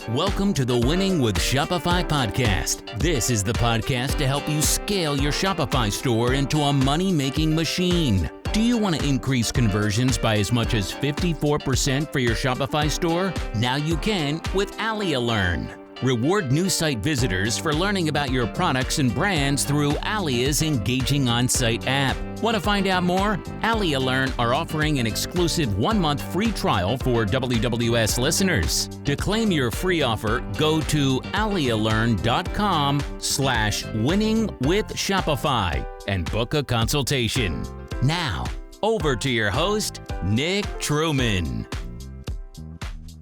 Welcome to the Winning with Shopify podcast. This is the podcast to help you scale your Shopify store into a money-making machine. Do you want to increase conversions by as much as 54% for your Shopify store? Now you can with Alia Learn. Reward new site visitors for learning about your products and brands through Alia's engaging on-site app. Want to find out more? Alia Learn are offering an exclusive 1-month free trial for WWS listeners. To claim your free offer, go to alialearn.com/winningwithshopify and book a consultation. Now, over to your host, Nick Truman.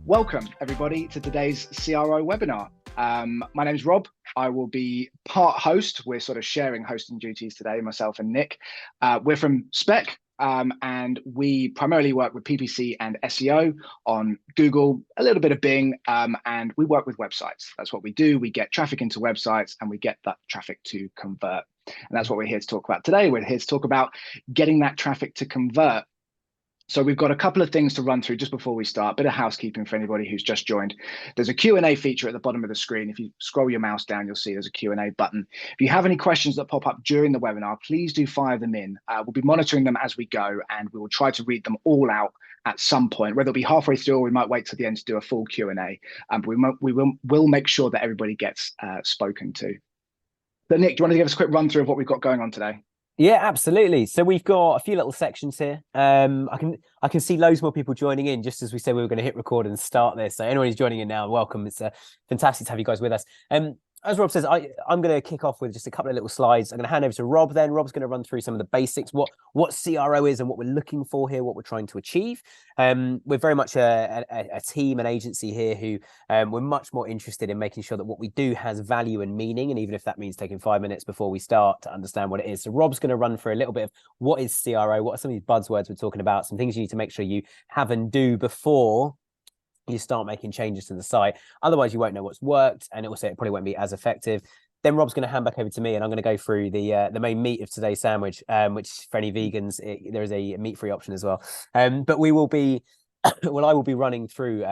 Welcome, everybody, to today's CRO webinar. My name is Rob. I will be part host. We're sort of sharing hosting duties today, myself and Nick. We're from Spec, and we primarily work with PPC and SEO on Google, a little bit of Bing, and we work with websites. That's what we do. We get traffic into websites and we get that traffic to convert. And that's what we're here to talk about today. We're here to talk about getting that traffic to convert. So we've got a couple of things to run through just before we start. Bit of housekeeping for anybody who's just joined. There's a Q&A feature at the bottom of the screen. If you scroll your mouse down, you'll see there's a Q&A button. If you have any questions that pop up during the webinar, please do fire them in. We'll be monitoring them as we go, and we will try to read them all out at some point, whether it'll be halfway through or we might wait till the end to do a full Q&A. But we'll make sure that everybody gets spoken to. But Nick, do you want to give us a quick run through of what we've got going on today? Yeah, absolutely. So we've got a few little sections here. I can see loads more people joining in just as we said we were going to hit record and start this. So anyone who's joining in now, welcome. It's fantastic to have you guys with us. As Rob says, I'm going to kick off with just a couple of little slides. I'm going to hand over to Rob then. Rob's going to run through some of the basics, what CRO is and what we're looking for here, what we're trying to achieve. We're very much a team, an agency here who we're much more interested in making sure that what we do has value and meaning. And even if that means taking 5 minutes before we start to understand what it is. So Rob's going to run through a little bit of what is CRO, what are some of these buzzwords we're talking about, some things you need to make sure you have and do before you start making changes to the site. Otherwise, you won't know what's worked, and also it probably won't be as effective. Then Rob's going to hand back over to me, and I'm going to go through the main meat of today's sandwich, which for any vegans, there is a meat-free option as well. But we will be, I will be running through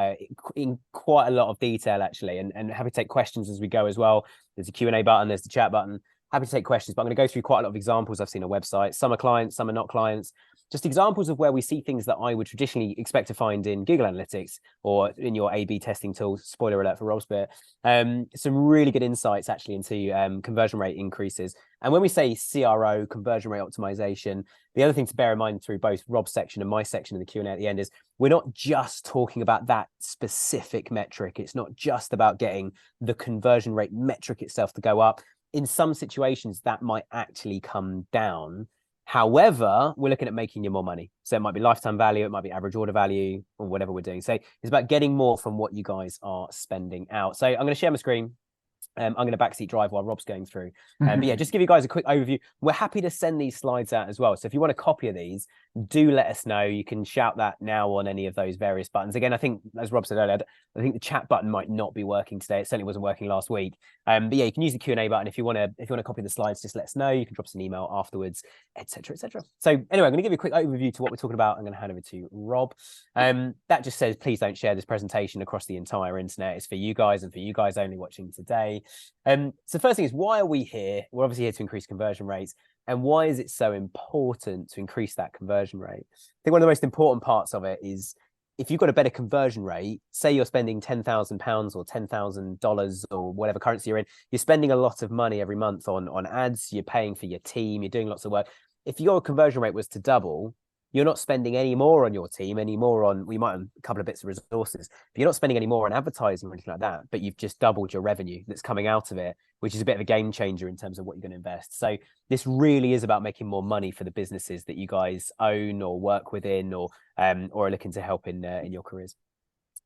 in quite a lot of detail, actually, and happy to take questions as we go as well. There's a Q&A button, there's the chat button. Happy to take questions, but I'm going to go through quite a lot of examples I've seen on websites. Some are clients, some are not clients. Just examples of where we see things that I would traditionally expect to find in Google Analytics or in your A/B testing tools. Spoiler alert for Rob's bit. Some really good insights actually into conversion rate increases. And when we say CRO, conversion rate optimization, the other thing to bear in mind through both Rob's section and my section in the Q&A at the end is we're not just talking about that specific metric. It's not just about getting the conversion rate metric itself to go up. In some situations, that might actually come down. However, we're looking at making you more money. So it might be lifetime value, it might be average order value, or whatever we're doing. So it's about getting more from what you guys are spending out. So I'm going to share my screen. I'm going to backseat drive while Rob's going through. But yeah, just to give you guys a quick overview. We're happy to send these slides out as well. So if you want a copy of these, do let us know. You can shout that now on any of those various buttons. Again, I think, as Rob said earlier, I think the chat button might not be working today. It certainly wasn't working last week. But yeah, you can use the Q&A button. If you want to copy the slides, just let us know. You can drop us an email afterwards, etc., etc. So anyway, I'm going to give you a quick overview to what we're talking about. I'm going to hand over to Rob. That just says, please don't share this presentation across the entire internet. It's for you guys and for you guys only watching today. So first thing is, why are we here? We're obviously here to increase conversion rates. And why is it so important to increase that conversion rate? I think one of the most important parts of it is if you've got a better conversion rate, say you're spending £10,000 or $10,000 or whatever currency you're in, you're spending a lot of money every month on ads, you're paying for your team, you're doing lots of work. If your conversion rate was to double, you're not spending any more on your team, any more on, we might have a couple of bits of resources, but you're not spending any more on advertising or anything like that, but you've just doubled your revenue that's coming out of it, which is a bit of a game changer in terms of what you're going to invest. So this really is about making more money for the businesses that you guys own or work within or are looking to help in your careers.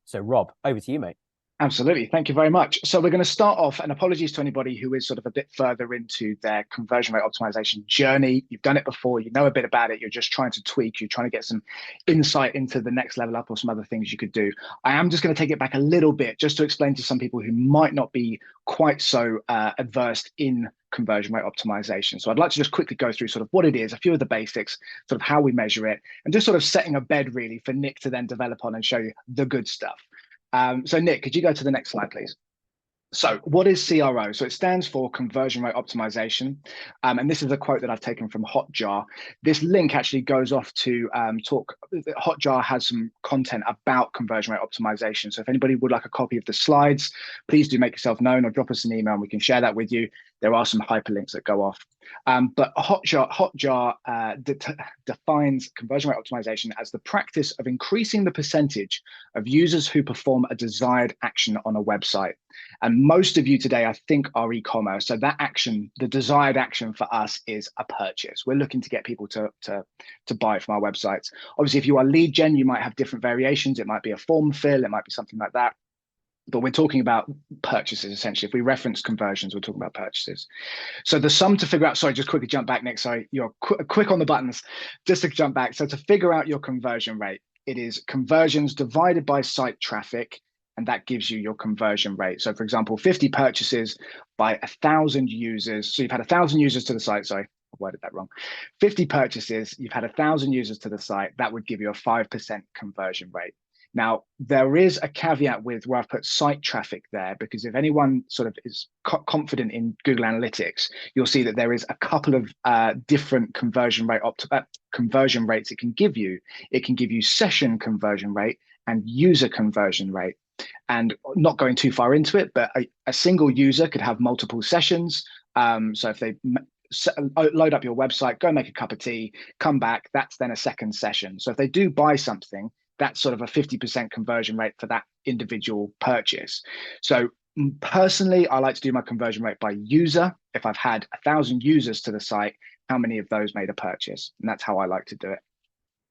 So Rob, over to you, mate. Absolutely. Thank you very much. So we're going to start off, and apologies to anybody who is sort of a bit further into their conversion rate optimization journey. You've done it before, you know a bit about it, you're just trying to tweak, you're trying to get some insight into the next level up or some other things you could do. I am just going to take it back a little bit just to explain to some people who might not be quite so adversed in conversion rate optimization. So I'd like to just quickly go through sort of what it is, a few of the basics, sort of how we measure it, and just sort of setting a bed really for Nick to then develop on and show you the good stuff. So Nick, could you go to the next slide, please? So what is CRO? So it stands for Conversion Rate Optimization. And this is a quote that I've taken from Hotjar. This link actually goes off to Hotjar has some content about conversion rate optimization. So if anybody would like a copy of the slides, please do make yourself known or drop us an email and we can share that with you. There are some hyperlinks that go off. But Hotjar defines conversion rate optimization as the practice of increasing the percentage of users who perform a desired action on a website. And most of you today, I think, are e-commerce. So that action, the desired action for us is a purchase. We're looking to get people to buy from our websites. Obviously, if you are lead gen, you might have different variations. It might be a form fill. It might be something like that. But we're talking about purchases, essentially. If we reference conversions, we're talking about purchases. So the sum to figure out, sorry, just quickly jump back, Nick. Sorry, you're quick on the buttons. Just to jump back. So to figure out your conversion rate, it is conversions divided by site traffic, and that gives you your conversion rate. So for example, 50 purchases by 1,000 users. So you've had 1,000 users to the site, sorry, I worded that wrong. 50 purchases, you've had 1,000 users to the site, that would give you a 5% conversion rate. Now, there is a caveat with where I've put site traffic there, because if anyone sort of is confident in Google Analytics, you'll see that there is a couple of different conversion rates it can give you. It can give you session conversion rate and user conversion rate. And not going too far into it, but a single user could have multiple sessions. So if they load up your website, go make a cup of tea, come back, that's then a second session. So if they do buy something, that's sort of a 50% conversion rate for that individual purchase. So personally, I like to do my conversion rate by user. If I've had 1,000 users to the site, how many of those made a purchase? And that's how I like to do it.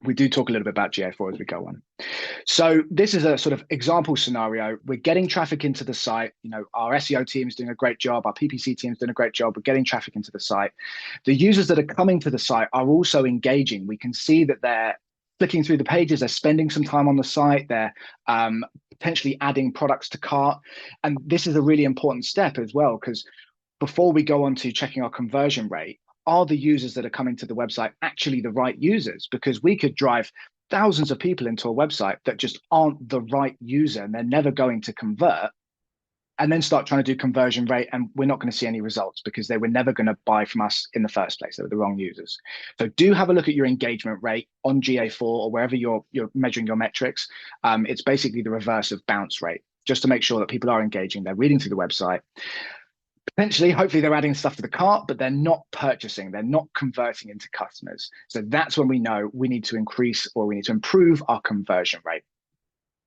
We do talk a little bit about GA4 as we go on. So this is a sort of example scenario. We're getting traffic into the site. You know, our SEO team is doing a great job. Our PPC team is doing a great job. We're getting traffic into the site. The users that are coming to the site are also engaging. We can see that they're flicking through the pages, they're spending some time on the site, they're potentially adding products to cart. And this is a really important step as well, because before we go on to checking our conversion rate, are the users that are coming to the website actually the right users? Because we could drive thousands of people into a website that just aren't the right user and they're never going to convert, and then start trying to do conversion rate, and we're not going to see any results because they were never going to buy from us in the first place. They were the wrong users. So do have a look at your engagement rate on GA4 or wherever you're measuring your metrics. It's basically the reverse of bounce rate, just to make sure that people are engaging, they're reading through the website. Potentially, hopefully they're adding stuff to the cart, but they're not purchasing, they're not converting into customers. So that's when we know we need to increase or we need to improve our conversion rate.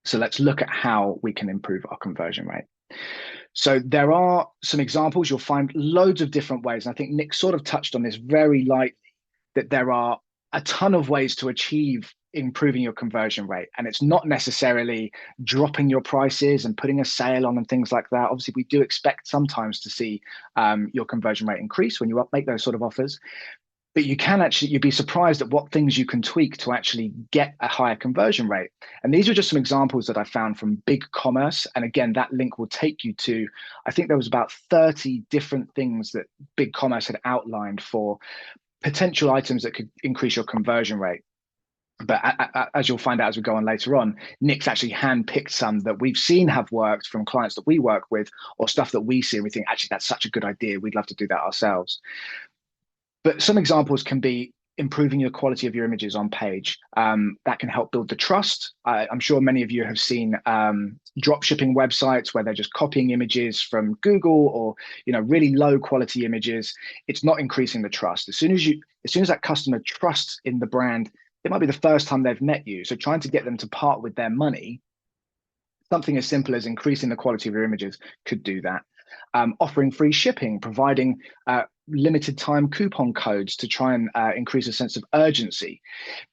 So let's look at how we can improve our conversion rate. So there are some examples. You'll find loads of different ways. And I think Nick sort of touched on this very lightly, that there are a ton of ways to achieve improving your conversion rate. And it's not necessarily dropping your prices and putting a sale on and things like that. Obviously, we do expect sometimes to see your conversion rate increase when you make those sort of offers. But you can actually, you'd be surprised at what things you can tweak to actually get a higher conversion rate. And these are just some examples that I found from Big Commerce. And again, that link will take you to, I think there was about 30 different things that Big Commerce had outlined for potential items that could increase your conversion rate. But as you'll find out as we go on later on, Nick's actually handpicked some that we've seen have worked from clients that we work with, or stuff that we see and we think, actually, that's such a good idea. We'd love to do that ourselves. But some examples can be improving the quality of your images on page. That can help build the trust. I'm sure many of you have seen drop shipping websites where they're just copying images from Google, or really low quality images. It's not increasing the trust. As soon as that customer trusts in the brand, it might be the first time they've met you. So trying to get them to part with their money, something as simple as increasing the quality of your images could do that. Offering free shipping, providing limited time coupon codes to try and increase a sense of urgency.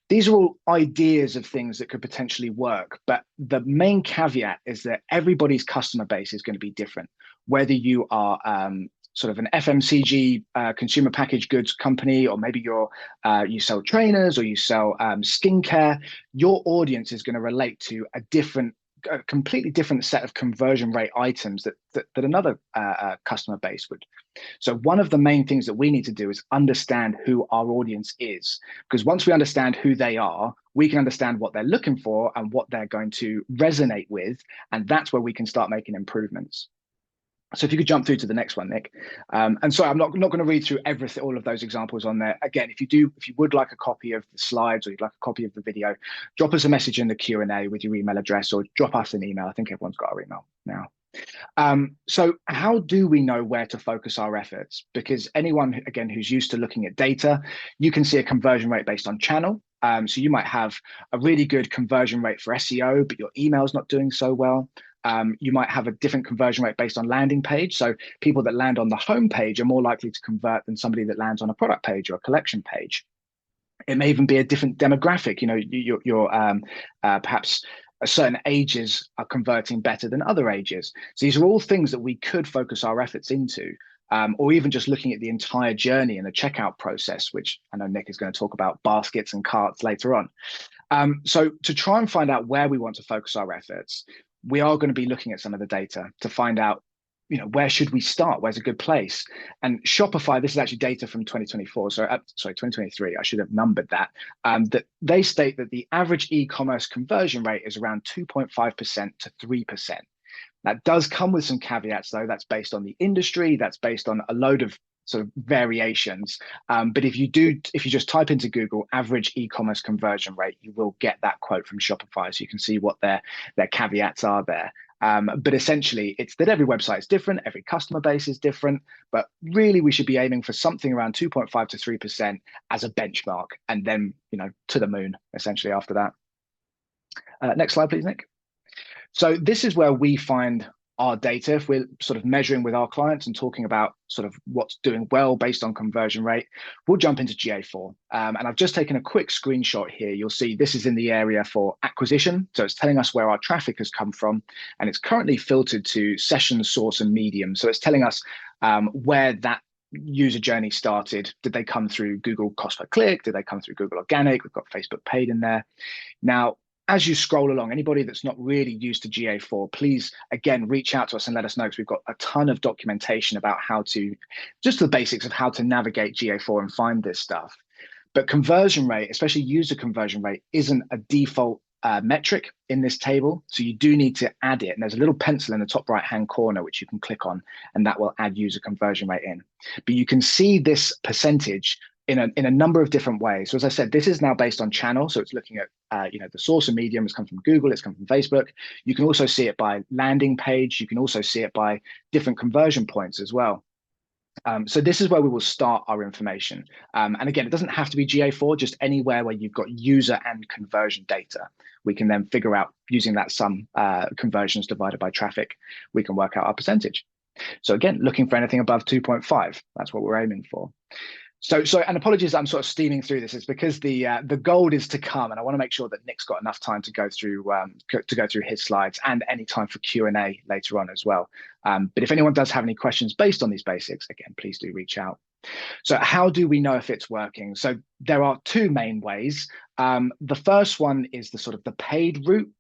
These are all ideas of things that could potentially work, but the main caveat is that everybody's customer base is going to be different. Whether you are sort of an FMCG consumer packaged goods company, or maybe you sell trainers or you sell skincare, your audience is going to relate to a completely different set of conversion rate items that another customer base would. So one of the main things that we need to do is understand who our audience is, because once we understand who they are, we can understand what they're looking for and what they're going to resonate with. And that's where we can start making improvements. So if you could jump through to the next one, Nick. And sorry, I'm not going to read through everything, all of those examples on there. Again, if you would like a copy of the slides or you'd like a copy of the video, drop us a message in the Q&A with your email address or drop us an email. I think everyone's got our email now. So how do we know where to focus our efforts? Because anyone, again, who's used to looking at data, you can see a conversion rate based on channel. So you might have a really good conversion rate for SEO, but your email's not doing so well. You might have a different conversion rate based on landing page. So people that land on the home page are more likely to convert than somebody that lands on a product page or a collection page. It may even be a different demographic. You know, you're perhaps certain ages are converting better than other ages. So these are all things that we could focus our efforts into, or even just looking at the entire journey and the checkout process, which I know Nick is going to talk about baskets and carts later on. So to try and find out where we want to focus our efforts, we are going to be looking at some of the data to find out, you know, where should we start? Where's a good place? And Shopify, this is actually data from 2024. So, sorry, 2023. I should have numbered that. That they state that the average e-commerce conversion rate is around 2.5% to 3%. That does come with some caveats, though. That's based on the industry. That's based on a load of sort of variations. But if you just type into Google average e-commerce conversion rate, you will get that quote from Shopify. So you can see what their caveats are there. But essentially, it's that every website is different, every customer base is different, but really we should be aiming for something around 2.5 to 3% as a benchmark, and then, you know, to the moon, essentially, after that. Next slide, please, Nick. So this is where we find our data. If we're sort of measuring with our clients and talking about sort of what's doing well based on conversion rate, we'll jump into GA4. And I've just taken a quick screenshot here. You'll see this is in the area for acquisition. So it's telling us where our traffic has come from, and it's currently filtered to session, source, and medium. So it's telling us where that user journey started. Did they come through Google cost per click? Did they come through Google organic? We've got Facebook paid in there. Now, as you scroll along, anybody that's not really used to GA4, please, again, reach out to us and let us know, because we've got a ton of documentation about how to, just the basics of how to navigate GA4 and find this stuff. But conversion rate, especially user conversion rate, isn't a default metric in this table. So you do need to add it. And there's a little pencil in the top right-hand corner, which you can click on, and that will add user conversion rate in. But you can see this percentage in a number of different ways. So as I said, this is now based on channel. So it's looking at, you know, the source and medium has come from Google, it's come from Facebook. You can also see it by landing page. You can also see it by different conversion points as well. So this is where we will start our information. And again, it doesn't have to be GA4, just anywhere where you've got user and conversion data. We can then figure out, using that sum, conversions divided by traffic, we can work out our percentage. So again, looking for anything above 2.5, that's what we're aiming for. So, and apologies, I'm sort of steaming through this. It's because the gold is to come, and I want to make sure that Nick's got enough time to go through his slides, and any time for Q&A later on as well. But if anyone does have any questions based on these basics, again, please do reach out. So how do we know if it's working? So there are two main ways. The first one is the sort of the paid route,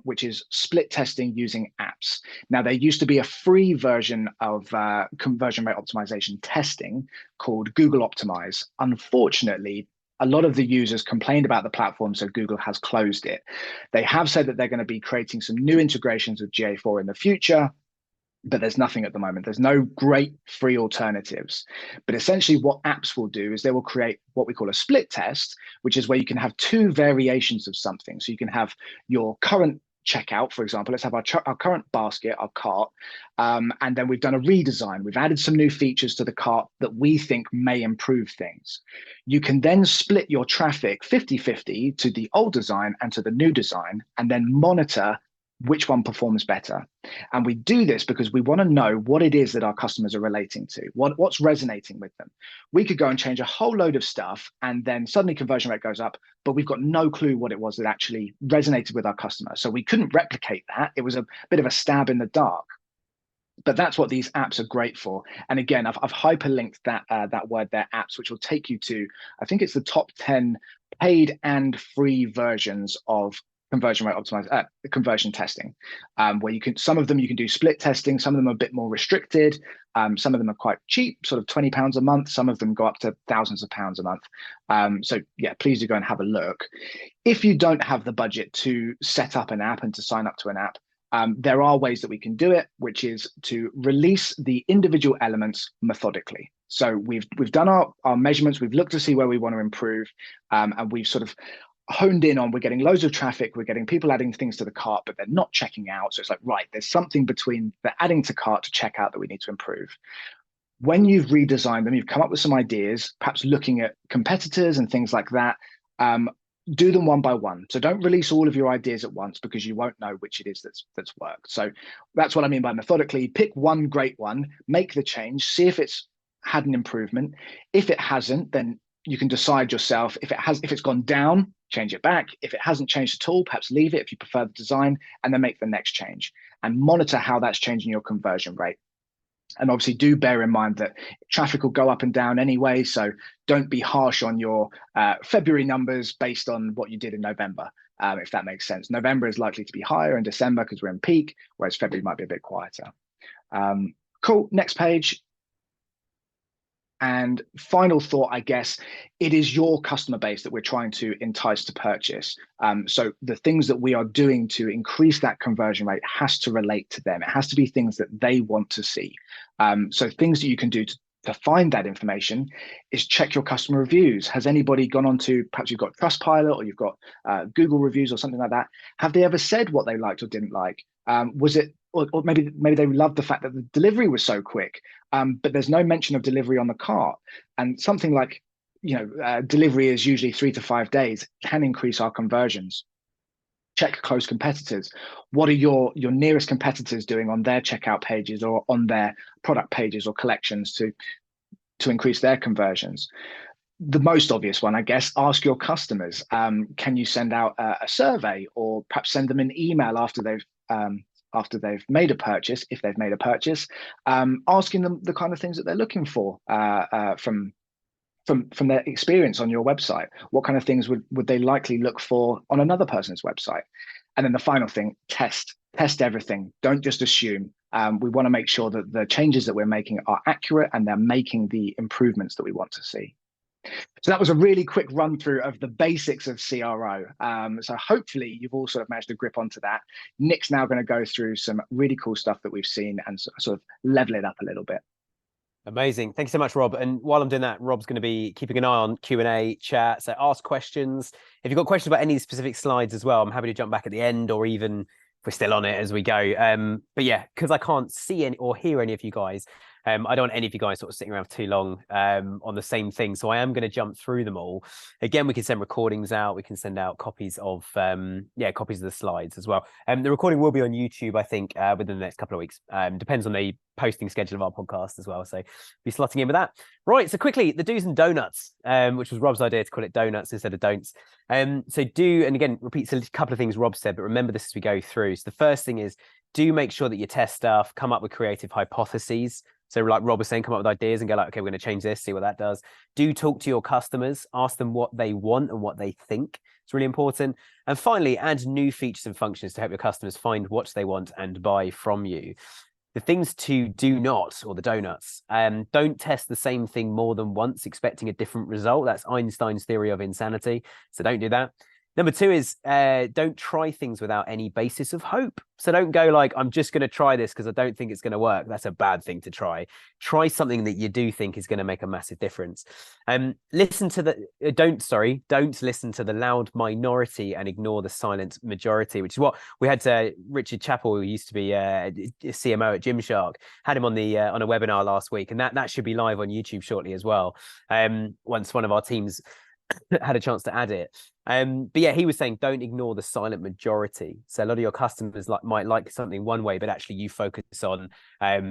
which is split testing using apps. Now, there used to be a free version of conversion rate optimization testing called Google Optimize. Unfortunately, a lot of the users complained about the platform, so Google has closed it. They have said that they're going to be creating some new integrations with GA4 in the future, but there's nothing at the moment. There's no great free alternatives. But essentially what apps will do is they will create what we call a split test, which is where you can have two variations of something. So you can have your current checkout, for example. Let's have our current basket, our cart, and then we've done a redesign. We've added some new features to the cart that we think may improve things. You can then split your traffic 50-50 to the old design and to the new design, and then monitor which one performs better. And we do this because we want to know what it is that our customers are relating to, what's resonating with them. We could go and change a whole load of stuff, and then suddenly conversion rate goes up, but we've got no clue what it was that actually resonated with our customer. So we couldn't replicate that. It was a bit of a stab in the dark. But that's what these apps are great for. And again, I've hyperlinked that word there, apps, which will take you to, I think it's the top 10 paid and free versions of conversion testing, where some of them you can do split testing, some of them are a bit more restricted, some of them are quite cheap, sort of £20 a month, some of them go up to thousands of pounds a month. So yeah, please do go and have a look. If you don't have the budget to set up an app and to sign up to an app, there are ways that we can do it, which is to release the individual elements methodically. So we've done our measurements, we've looked to see where we want to improve, and we've sort of honed in on, we're getting loads of traffic, we're getting people adding things to the cart, but they're not checking out. So it's like, right, there's something between the adding to cart to checkout that we need to improve. When you've redesigned them, you've come up with some ideas, perhaps looking at competitors and things like that, do them one by one. So don't release all of your ideas at once, because you won't know which it is that's worked. So that's what I mean by methodically. Pick one great one, make the change, see if it's had an improvement. If it hasn't, then you can decide yourself. If it's gone down, change it back. If it hasn't changed at all, perhaps leave it if you prefer the design, and then make the next change and monitor how that's changing your conversion rate. And obviously do bear in mind that traffic will go up and down anyway. So don't be harsh on your February numbers based on what you did in November, if that makes sense. November is likely to be higher in December because we're in peak, whereas February might be a bit quieter. Cool, next page. And final thought, I guess, it is your customer base that we're trying to entice to purchase. So the things that we are doing to increase that conversion rate has to relate to them. It has to be things that they want to see. So things that you can do to find that information is check your customer reviews. Has anybody gone on to, perhaps you've got Trustpilot or you've got Google reviews or something like that. Have they ever said what they liked or didn't like? Was it, or maybe they loved the fact that the delivery was so quick, but there's no mention of delivery on the cart. And something like, delivery is usually 3 to 5 days, can increase our conversions. Check close competitors. What are your nearest competitors doing on their checkout pages or on their product pages or collections to increase their conversions? The most obvious one, I guess, ask your customers. Can you send out a survey, or perhaps send them an email after they've made a purchase, if they've made a purchase, asking them the kind of things that they're looking for from their experience on your website. What kind of things would they likely look for on another person's website? And then the final thing, test everything. Don't just assume. We want to make sure that the changes that we're making are accurate and they're making the improvements that we want to see. So that was a really quick run through of the basics of CRO. So hopefully you've all sort of managed to grip onto that. Nick's now going to go through some really cool stuff that we've seen and sort of level it up a little bit. Amazing. Thank you so much, Rob. And while I'm doing that, Rob's going to be keeping an eye on Q&A chat. So ask questions. If you've got questions about any specific slides as well, I'm happy to jump back at the end, or even if we're still on it as we go. But yeah, because I can't see any or hear any of you guys, I don't want any of you guys sort of sitting around for too long on the same thing. So I am going to jump through them all. Again, we can send recordings out. We can send out copies of copies of the slides as well. The recording will be on YouTube, I think, within the next couple of weeks. Depends on the posting schedule of our podcast as well. So be slotting in with that. Right. So quickly, the do's and donuts, which was Rob's idea to call it donuts instead of don'ts. So do, and again, repeats a couple of things Rob said, but remember this as we go through. So the first thing is, do make sure that you test stuff, come up with creative hypotheses. So like Rob was saying, come up with ideas and go like, okay, we're going to change this, see what that does. Do talk to your customers, ask them what they want and what they think. It's really important. And finally, add new features and functions to help your customers find what they want and buy from you. The things to do not, or the donuts, don't test the same thing more than once, expecting a different result. That's Einstein's theory of insanity. So don't do that. Number two is don't try things without any basis of hope. So don't go like, I'm just going to try this because I don't think it's going to work. That's a bad thing to try. Try something that you do think is going to make a massive difference. Don't listen to the loud minority and ignore the silent majority, which is what we had Richard Chappell, who used to be a CMO at Gymshark, had him on on a webinar last week, and that should be live on YouTube shortly as well. Once one of our teams had a chance to add it. But yeah, he was saying don't ignore the silent majority. So a lot of your customers might like something one way, but actually you focus on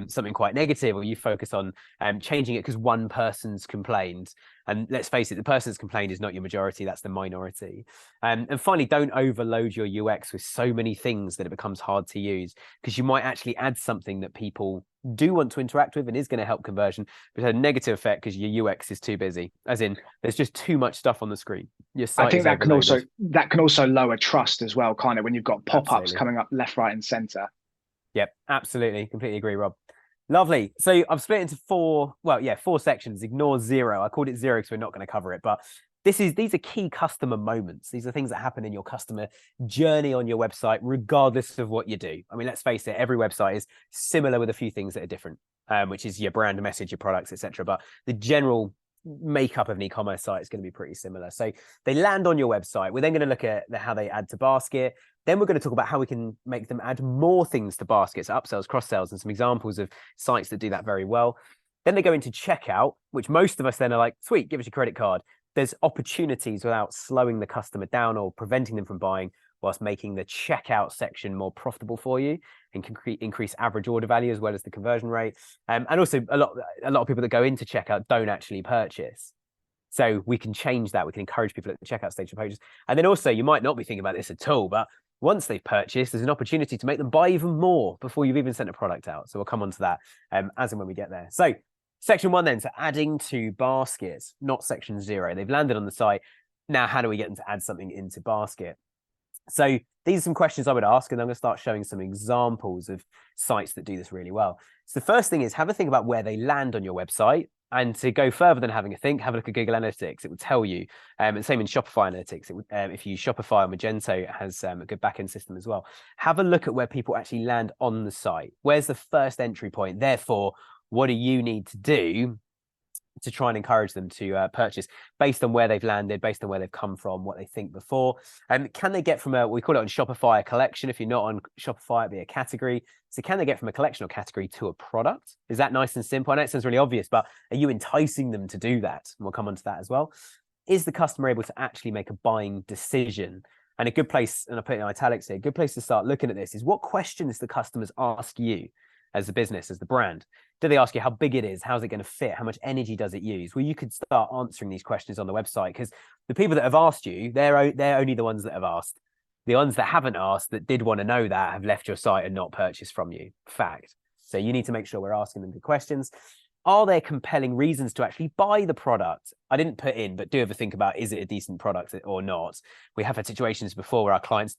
something quite negative, or you focus on changing it because one person's complained. And let's face it, the person that's complained is not your majority, that's the minority. And finally, don't overload your UX with so many things that it becomes hard to use, because you might actually add something that people do want to interact with and is going to help conversion, but it had a negative effect because your UX is too busy, as in there's just too much stuff on the screen. Your site I think is that overloaded. can also lower trust as well, kind of, when you've got pop-ups Absolutely. coming up left, right, and center. Yep, absolutely, completely agree, Rob. Lovely. So I've split into four sections. Ignore zero. I called it zero because we're not going to cover it, but these are key customer moments. These are things that happen in your customer journey on your website, regardless of what you do. I mean, let's face it, every website is similar with a few things that are different, which is your brand message, your products, etc. But the general makeup of an e-commerce site is going to be pretty similar. So they land on your website. We're then going to look at how they add to basket. Then we're going to talk about how we can make them add more things to baskets, upsells, cross-sells, and some examples of sites that do that very well. Then they go into checkout, which most of us then are like, sweet, give us your credit card. There's opportunities without slowing the customer down or preventing them from buying, whilst making the checkout section more profitable for you and can increase average order value as well as the conversion rate. And also a lot of people that go into checkout don't actually purchase. So we can change that. We can encourage people at the checkout stage to purchase. And then also, you might not be thinking about this at all, but once they've purchased, there's an opportunity to make them buy even more before you've even sent a product out. So we'll come on to that as and when we get there. So section one then, so adding to baskets, not section zero. They've landed on the site. Now, how do we get them to add something into basket? So these are some questions I would ask, and I'm going to start showing some examples of sites that do this really well. So the first thing is have a think about where they land on your website. And to go further than having a think, have a look at Google Analytics. It will tell you. And same in Shopify Analytics. It would, if you use Shopify or Magento, it has a good backend system as well. Have a look at where people actually land on the site. Where's the first entry point? Therefore, what do you need to do to try and encourage them to purchase based on where they've landed, based on where they've come from, what they think before? Can they get from we call it on Shopify a collection. If you're not on Shopify, it'd be a category. So can they get from a collection or category to a product? Is that nice and simple? I know it sounds really obvious, but are you enticing them to do that? And we'll come on to that as well. Is the customer able to actually make a buying decision? And a good place, and I put it in italics here, a good place to start looking at this is what questions the customers ask you as a business, as the brand. Do they ask you how big it is? How's it going to fit? How much energy does it use? Well, you could start answering these questions on the website, because the people that have asked you, they're only the ones that have asked. The ones that haven't asked, that did want to know that, have left your site and not purchased from you. Fact. So you need to make sure we're asking them good questions. Are there compelling reasons to actually buy the product? I didn't put in, but do ever think about, is it a decent product or not? We have had situations before where our clients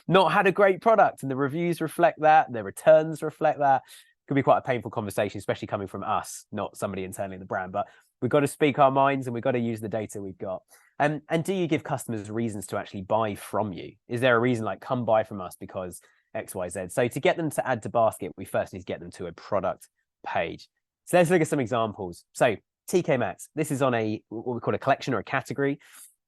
not had a great product, and the reviews reflect that, the returns reflect that. Could be quite a painful conversation, especially coming from us, not somebody internally in the brand. But we've got to speak our minds, and we've got to use the data we've got. And do you give customers reasons to actually buy from you? Is there a reason like, come buy from us because X, Y, Z? So to get them to add to basket, we first need to get them to a product page. So let's look at some examples. So TK Maxx, this is on what we call a collection or a category.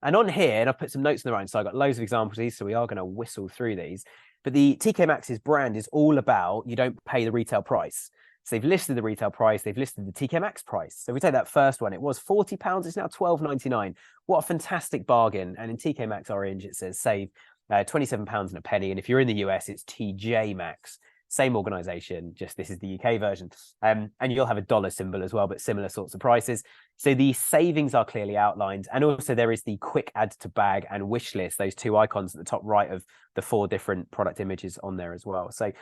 And on here, and I've put some notes on the right side, I've got loads of examples of these, so we are going to whistle through these. But the TK Maxx's brand is all about, you don't pay the retail price. So they've listed the retail price, they've listed the TK Maxx price. So if we take that first one, it was £40, it's now £12.99. What a fantastic bargain. And in TK Maxx Orange, it says save £27 and a penny. And if you're in the US, it's TJ Maxx. Same organization, just this is the UK version. And you'll have a dollar symbol as well, but similar sorts of prices. So the savings are clearly outlined. And also there is the quick add to bag and wish list, those two icons at the top right of the 4 different product images on there as well. So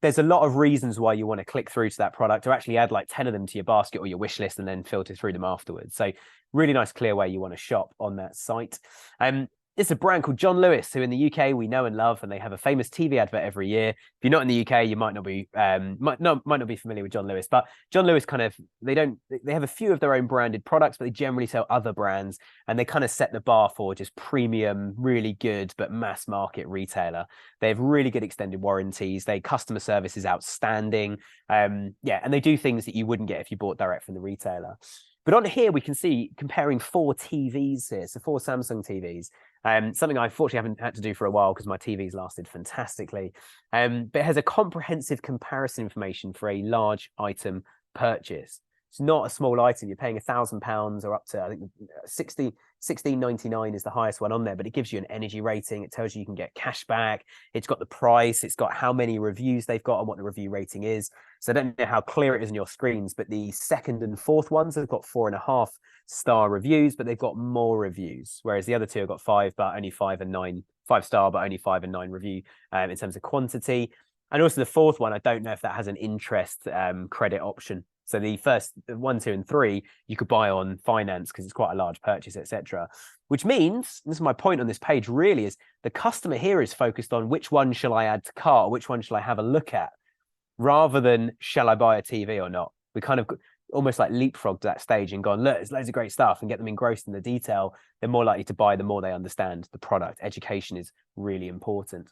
there's a lot of reasons why you want to click through to that product, or actually add like 10 of them to your basket or your wish list and then filter through them afterwards. So really nice, clear way you want to shop on that site. It's a brand called John Lewis, who in the UK we know and love, and they have a famous TV advert every year. If you're not in the UK, you might not be familiar with John Lewis, but John Lewis they have a few of their own branded products, but they generally sell other brands, and they kind of set the bar for just premium, really good, but mass market retailer. They have really good extended warranties. Their customer service is outstanding. And they do things that you wouldn't get if you bought direct from the retailer. But on here, we can see comparing 4 TVs here, so 4 Samsung TVs. Something I fortunately haven't had to do for a while because my TV's lasted fantastically. But it has a comprehensive comparison information for a large item purchase. It's not a small item. You're paying £1,000 or up to, I think, £16.99 is the highest one on there, but it gives you an energy rating. It tells you can get cash back. It's got the price. It's got how many reviews they've got and what the review rating is. So I don't know how clear it is on your screens, but the second and fourth ones have got 4.5-star reviews, but they've got more reviews, whereas the other two have got 5, but only 5 and 9, 5-star, but only 5 and 9 review in terms of quantity. And also the fourth one, I don't know if that has an interest credit option. So the first 1, 2, and 3, you could buy on finance because it's quite a large purchase, etc. Which means, this is my point on this page really, is the customer here is focused on which one shall I add to cart, which one shall I have a look at, rather than shall I buy a TV or not. We kind of almost like leapfrogged that stage and gone, look, there's loads of great stuff, and get them engrossed in the detail. They're more likely to buy the more they understand the product. Education is really important.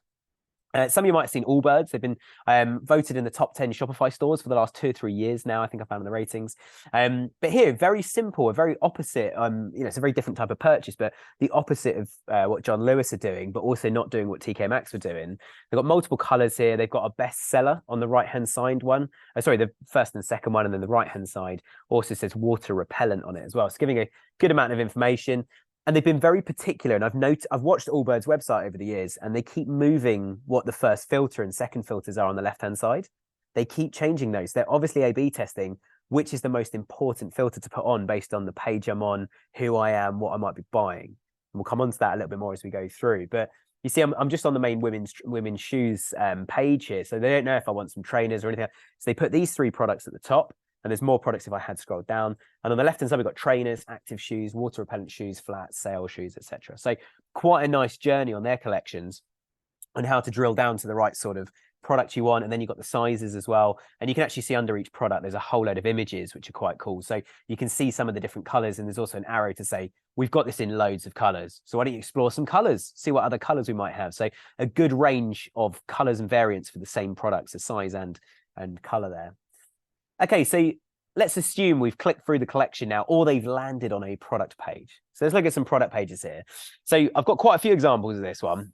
Some of you might have seen Allbirds. They've been voted in the top 10 Shopify stores for the last 2 or 3 years now. I think I found in the ratings. But here, very simple, a very opposite. It's a very different type of purchase, but the opposite of what John Lewis are doing, but also not doing what TK Maxx were doing. They've got multiple colors here. They've got a bestseller on the right-hand side one. The first and second one, and then the right-hand side also says water repellent on it as well. It's giving a good amount of information. And they've been very particular. And I've watched Allbirds' website over the years, and they keep moving what the first filter and second filters are on the left-hand side. They keep changing those. They're obviously A/B testing, which is the most important filter to put on based on the page I'm on, who I am, what I might be buying. And we'll come on to that a little bit more as we go through. But you see, I'm just on the main women's shoes page here. So they don't know if I want some trainers or anything. So they put these 3 products at the top. And there's more products if I had scrolled down. And on the left-hand side, we've got trainers, active shoes, water repellent shoes, flats, sail shoes, etc. So quite a nice journey on their collections on how to drill down to the right sort of product you want. And then you've got the sizes as well. And you can actually see under each product, there's a whole load of images, which are quite cool. So you can see some of the different colors. And there's also an arrow to say, we've got this in loads of colors. So why don't you explore some colors, see what other colors we might have. So a good range of colors and variants for the same products, the size and color there. Okay, so let's assume we've clicked through the collection now, or they've landed on a product page. So let's look at some product pages here. So I've got quite a few examples of this one.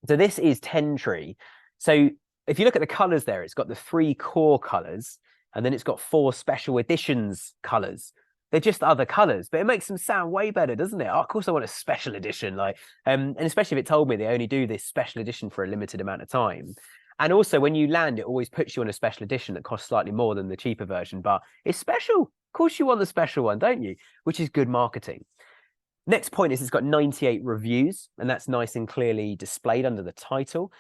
So this is Tentree. So if you look at the colors there, it's got the 3 core colors, and then it's got 4 special editions colors. They're just other colors, but it makes them sound way better, doesn't it? Oh, of course I want a special edition, and especially if it told me they only do this special edition for a limited amount of time. And also, when you land, it always puts you on a special edition that costs slightly more than the cheaper version, but it's special. Of course you want the special one, don't you? Which is good marketing. Next point is it's got 98 reviews, and that's nice and clearly displayed under the title.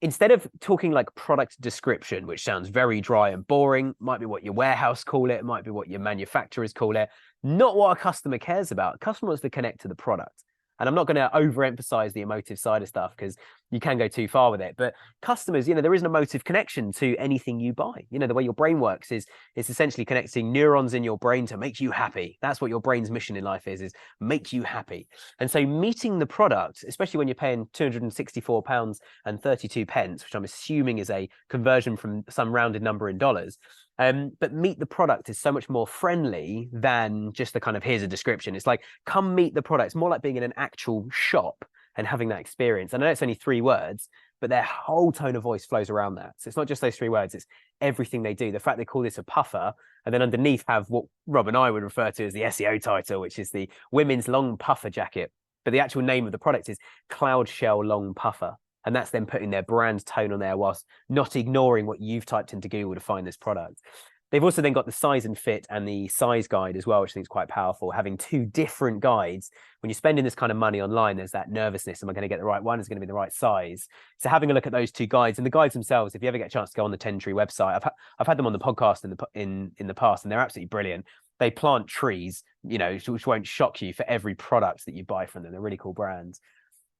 Instead of talking like product description, which sounds very dry and boring, might be what your warehouse call it, might be what your manufacturers call it, not what a customer cares about. A customer wants to connect to the product. And I'm not going to overemphasize the emotive side of stuff because you can go too far with it. But customers, there is an emotive connection to anything you buy. The way your brain works is it's essentially connecting neurons in your brain to make you happy. That's what your brain's mission in life is make you happy. And so meeting the product, especially when you're paying £264.32, which I'm assuming is a conversion from some rounded number in dollars. But meet the product is so much more friendly than just the kind of here's a description. It's like, come meet the product. It's more like being in an actual shop and having that experience. I know it's only 3 words, but their whole tone of voice flows around that. So it's not just those 3 words, it's everything they do. The fact they call this a puffer, and then underneath have what Rob and I would refer to as the SEO title, which is the women's long puffer jacket. But the actual name of the product is Cloud Shell Long Puffer. And that's them putting their brand tone on there whilst not ignoring what you've typed into Google to find this product. They've also then got the size and fit and the size guide as well, which I think is quite powerful. Having 2 different guides. When you're spending this kind of money online, there's that nervousness. Am I going to get the right one? Is it going to be the right size? So having a look at those 2 guides, and the guides themselves, if you ever get a chance to go on the Tentree website, I've had them on the podcast in the past, and they're absolutely brilliant. They plant trees, which won't shock you for every product that you buy from them. They're really cool brands.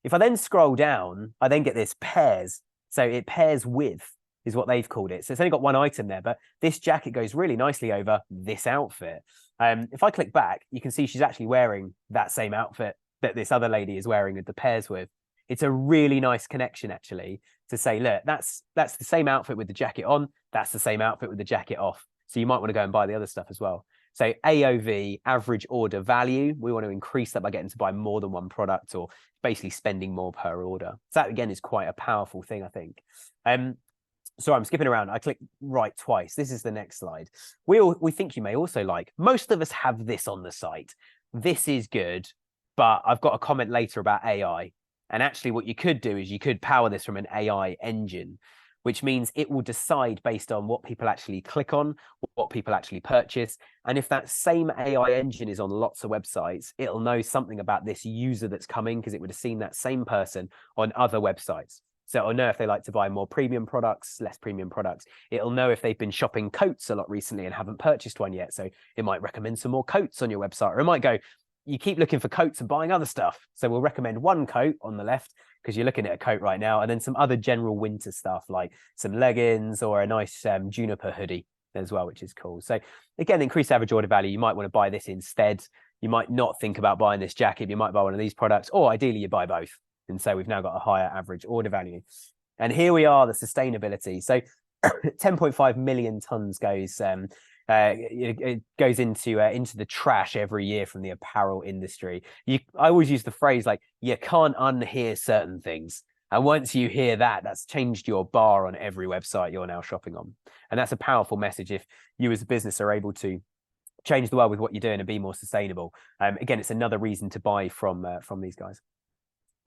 If I then scroll down, I then get this pairs. So it pairs with is what they've called it. So it's only got 1 item there, but this jacket goes really nicely over this outfit. If I click back, you can see she's actually wearing that same outfit that this other lady is wearing with the pairs with. It's a really nice connection, actually, to say, look, that's the same outfit with the jacket on. That's the same outfit with the jacket off. So you might want to go and buy the other stuff as well. So AOV, average order value, we want to increase that by getting to buy more than 1 product, or basically spending more per order. So that, again, is quite a powerful thing, I think. So I'm skipping around. I click right twice. This is the next slide. We think you may also like. Most of us have this on the site. This is good, but I've got a comment later about AI. And actually what you could do is you could power this from an AI engine, which means it will decide based on what people actually click on, what people actually purchase. And if that same AI engine is on lots of websites, it'll know something about this user that's coming because it would have seen that same person on other websites. So it'll know if they like to buy more premium products, less premium products. It'll know if they've been shopping coats a lot recently and haven't purchased one yet. So it might recommend some more coats on your website, or it might go, you keep looking for coats and buying other stuff. So we'll recommend one coat on the left because you're looking at a coat right now, and then some other general winter stuff like some leggings or a nice juniper hoodie as well, which is cool. So again, increased average order value. You might want to buy this instead. You might not think about buying this jacket. You might buy one of these products, or ideally you buy both. And so we've now got a higher average order value. And here we are, the sustainability. So 10.5 million tons goes it goes into the trash every year from the apparel industry. I always use the phrase like, you can't unhear certain things. And once you hear that, that's changed your bar on every website you're now shopping on. And that's a powerful message if you as a business are able to change the world with what you're doing and be more sustainable. Again, it's another reason to buy from these guys.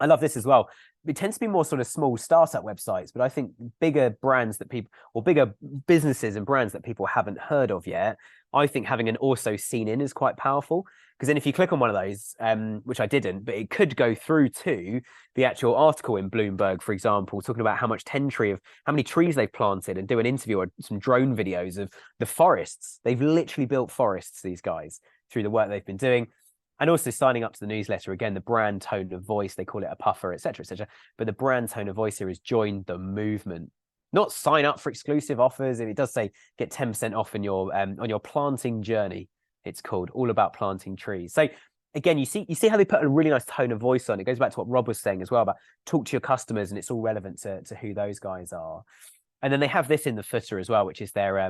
I love this as well. It tends to be more sort of small startup websites, but I think bigger brands that people, or bigger businesses and brands that people haven't heard of yet, I think having an also seen in is quite powerful. Because then if you click on one of those, which I didn't, but it could go through to the actual article in Bloomberg, for example, talking about how many trees they've planted, and do an interview or some drone videos of the forests. They've literally built forests, these guys, through the work they've been doing. And also signing up to the newsletter, again, the brand tone of voice, they call it a puffer, etc., etc. But the brand tone of voice here is join the movement, not sign up for exclusive offers. And it does say get 10% off on your planting journey. It's called all about planting trees. So again, you see how they put a really nice tone of voice on. It goes back to what Rob was saying as well about talk to your customers, and it's all relevant to who those guys are. And then they have this in the footer as well, which is their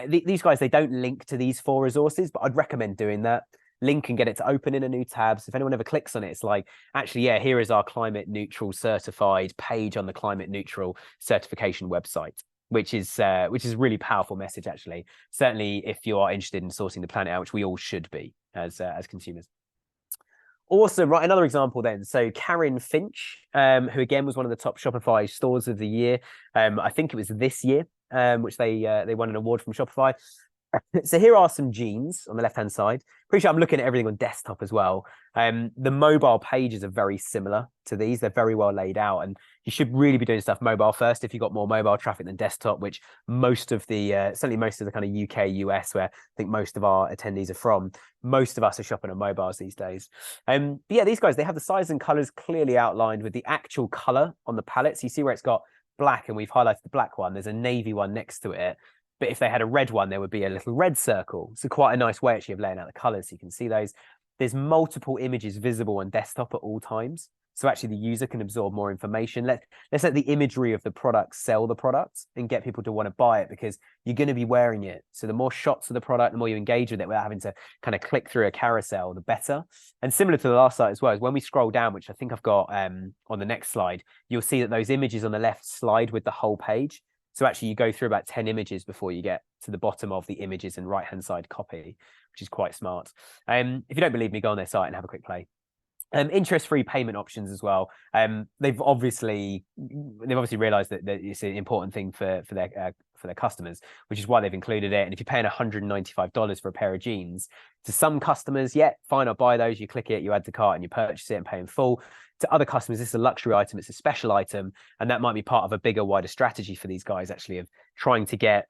these guys, they don't link to these 4 resources, but I'd recommend doing that. Link and get it to open in a new tab. So if anyone ever clicks on it, it's like, actually, yeah, here is our climate neutral certified page on the climate neutral certification website, which is a really powerful message, actually. Certainly if you are interested in sorting the planet out, which we all should be as consumers. Awesome. Right, another example then. So Karen Finch, who again was one of the top Shopify stores of the year. I think it was this year, which they won an award from Shopify. So here are some jeans on the left-hand side. Pretty sure I'm looking at everything on desktop as well. The mobile pages are very similar to these. They're very well laid out, and you should really be doing stuff mobile first if you've got more mobile traffic than desktop, which certainly most of the kind of UK, US, where I think most of our attendees are from, most of us are shopping on mobiles these days. But yeah, these guys, they have the size and colors clearly outlined with the actual color on the palette. So you see where it's got black, and we've highlighted the black one. There's a navy one next to it. But if they had a red one, there would be a little red circle. So quite a nice way actually of laying out the colors. So you can see those. There's multiple images visible on desktop at all times. So actually the user can absorb more information. Let's let the imagery of the product sell the product and get people to want to buy it, because you're going to be wearing it. So the more shots of the product, the more you engage with it without having to kind of click through a carousel, the better. And similar to the last slide as well, is when we scroll down, which I think I've got on the next slide, you'll see that those images on the left slide with the whole page. So actually you go through about 10 images before you get to the bottom of the images and right-hand side copy, which is quite smart. If you don't believe me, go on their site and have a quick play. Interest-free payment options as well. They've obviously realized that it's an important thing for their customers, which is why they've included it. And if you're paying $195 for a pair of jeans, to some customers, yeah, fine, I'll buy those. You click it, you add to cart, and you purchase it and pay in full. To other customers, this is a luxury item, it's a special item, and that might be part of a bigger, wider strategy for these guys, actually, of trying to get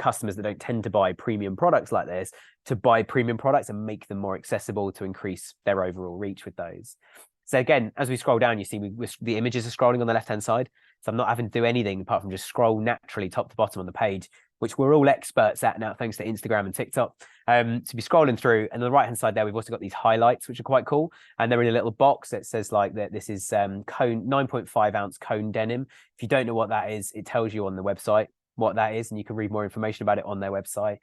customers that don't tend to buy premium products like this to buy premium products and make them more accessible to increase their overall reach with those. So again, as we scroll down, you see the images are scrolling on the left-hand side. So I'm not having to do anything apart from just scroll naturally top to bottom on the page, which we're all experts at now, thanks to Instagram and TikTok. To be scrolling through, and on the right-hand side there, we've also got these highlights, which are quite cool. And they're in a little box that says like that this is cone 9.5 ounce cone denim. If you don't know what that is, it tells you on the website what that is, and you can read more information about it on their website.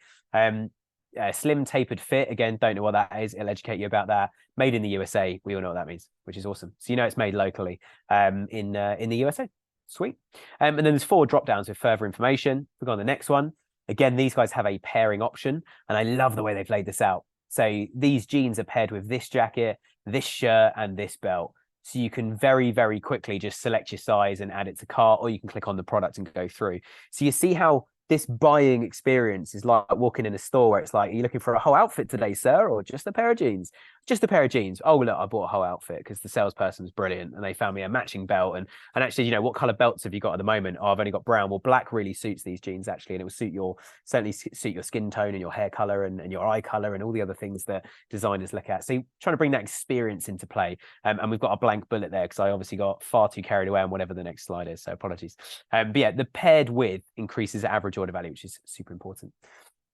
Slim tapered fit, again, don't know what that is. It'll educate you about that. Made in the USA, we all know what that means, which is awesome. So you know it's made locally in the USA. Sweet. And then there's 4 drop downs with further information. We go on the next one. Again, these guys have a pairing option, and I love the way they've laid this out. So these jeans are paired with this jacket, this shirt, and this belt. So you can very, very quickly just select your size and add it to cart, or you can click on the product and go through. So you see how this buying experience is like walking in a store where it's like, are you looking for a whole outfit today, sir, or just a pair of jeans? Just a pair of jeans. Oh, look, I bought a whole outfit because the salesperson was brilliant and they found me a matching belt. And actually, you know, what color belts have you got at the moment? Oh, I've only got brown. Well, black really suits these jeans actually, and it will certainly suit your skin tone and your hair color and your eye color and all the other things that designers look at. So trying to bring that experience into play. And we've got a blank bullet there because I obviously got far too carried away on whatever the next slide is. So apologies. But yeah, the paired with increases average order value, which is super important.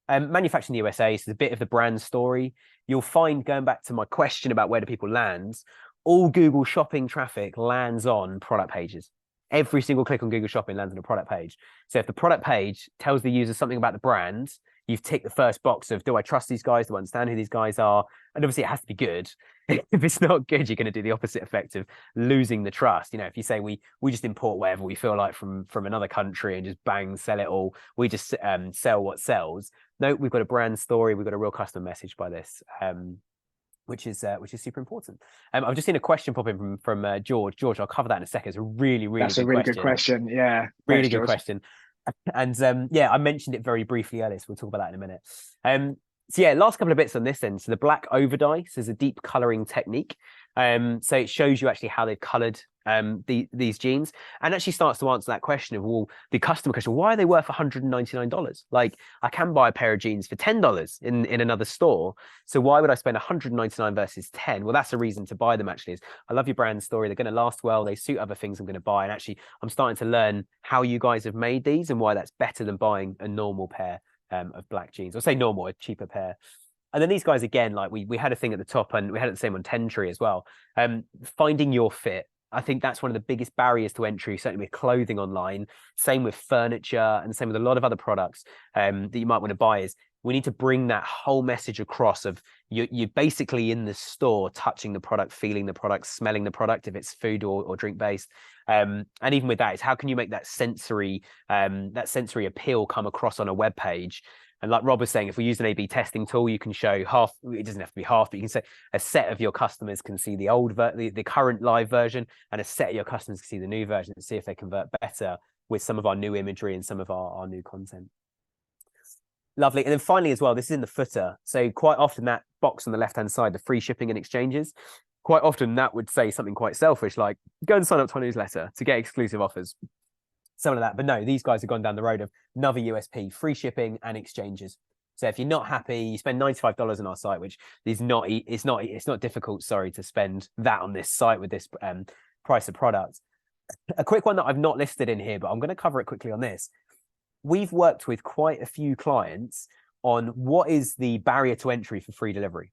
Manufacturing in the USA, so a bit of the brand story. You'll find, going back to my question about where do people land, all Google shopping traffic lands on product pages. Every single click on Google Shopping lands on a product page. So if the product page tells the user something about the brand, you've ticked the first box of, do I trust these guys? Do I understand who these guys are? And obviously it has to be good. If it's not good, you're going to do the opposite effect of losing the trust. You know, if you say we just import whatever we feel like from another country and just bang, sell it all, we just sell what sells. No, we've got a brand story. We've got a real customer message by this, which is super important. I've just seen a question pop in from George. George, I'll cover that in a second. It's a really good question. Yeah, really good question. And yeah, I mentioned it very briefly earlier, so we'll talk about that in a minute. So yeah, last couple of bits on this end. So the black overdice is a deep coloring technique. So it shows you actually how they've colored these jeans, and actually starts to answer that question of, well, the customer question, why are they worth $199? Like, I can buy a pair of jeans for $10 in another store, so why would I spend $199 versus 10? Well, that's a reason to buy them. Actually, is I love your brand story. They're going to last well. They suit other things I'm going to buy, and actually I'm starting to learn how you guys have made these and why that's better than buying a normal pair of black jeans, or say normal, a cheaper pair. And then these guys, again, like we had a thing at the top, and we had it the same on Tentree as well. Finding your fit. I think that's one of the biggest barriers to entry, certainly with clothing online. Same with furniture, and same with a lot of other products that you might want to buy. Is we need to bring that whole message across of you're basically in the store, touching the product, feeling the product, smelling the product, if it's food or drink based. And even with that, it's how can you make that sensory appeal come across on a web page? And like Rob was saying, if we use an A/B testing tool, you can show half. It doesn't have to be half, but you can say a set of your customers can see the current live version, and a set of your customers can see the new version, and see if they convert better with some of our new imagery and some of our new content. Lovely. And then finally as well, this is in the footer. So quite often that box on the left-hand side, the free shipping and exchanges, quite often that would say something quite selfish, like go and sign up to our newsletter to get exclusive offers. Some of that. But no, these guys have gone down the road of another USP, free shipping and exchanges. So if you're not happy, you spend $95 on our site, which is not, it's not difficult, sorry, to spend that on this site with this price of product. A quick one that I've not listed in here, but I'm going to cover it quickly on this. We've worked with quite a few clients on what is the barrier to entry for free delivery.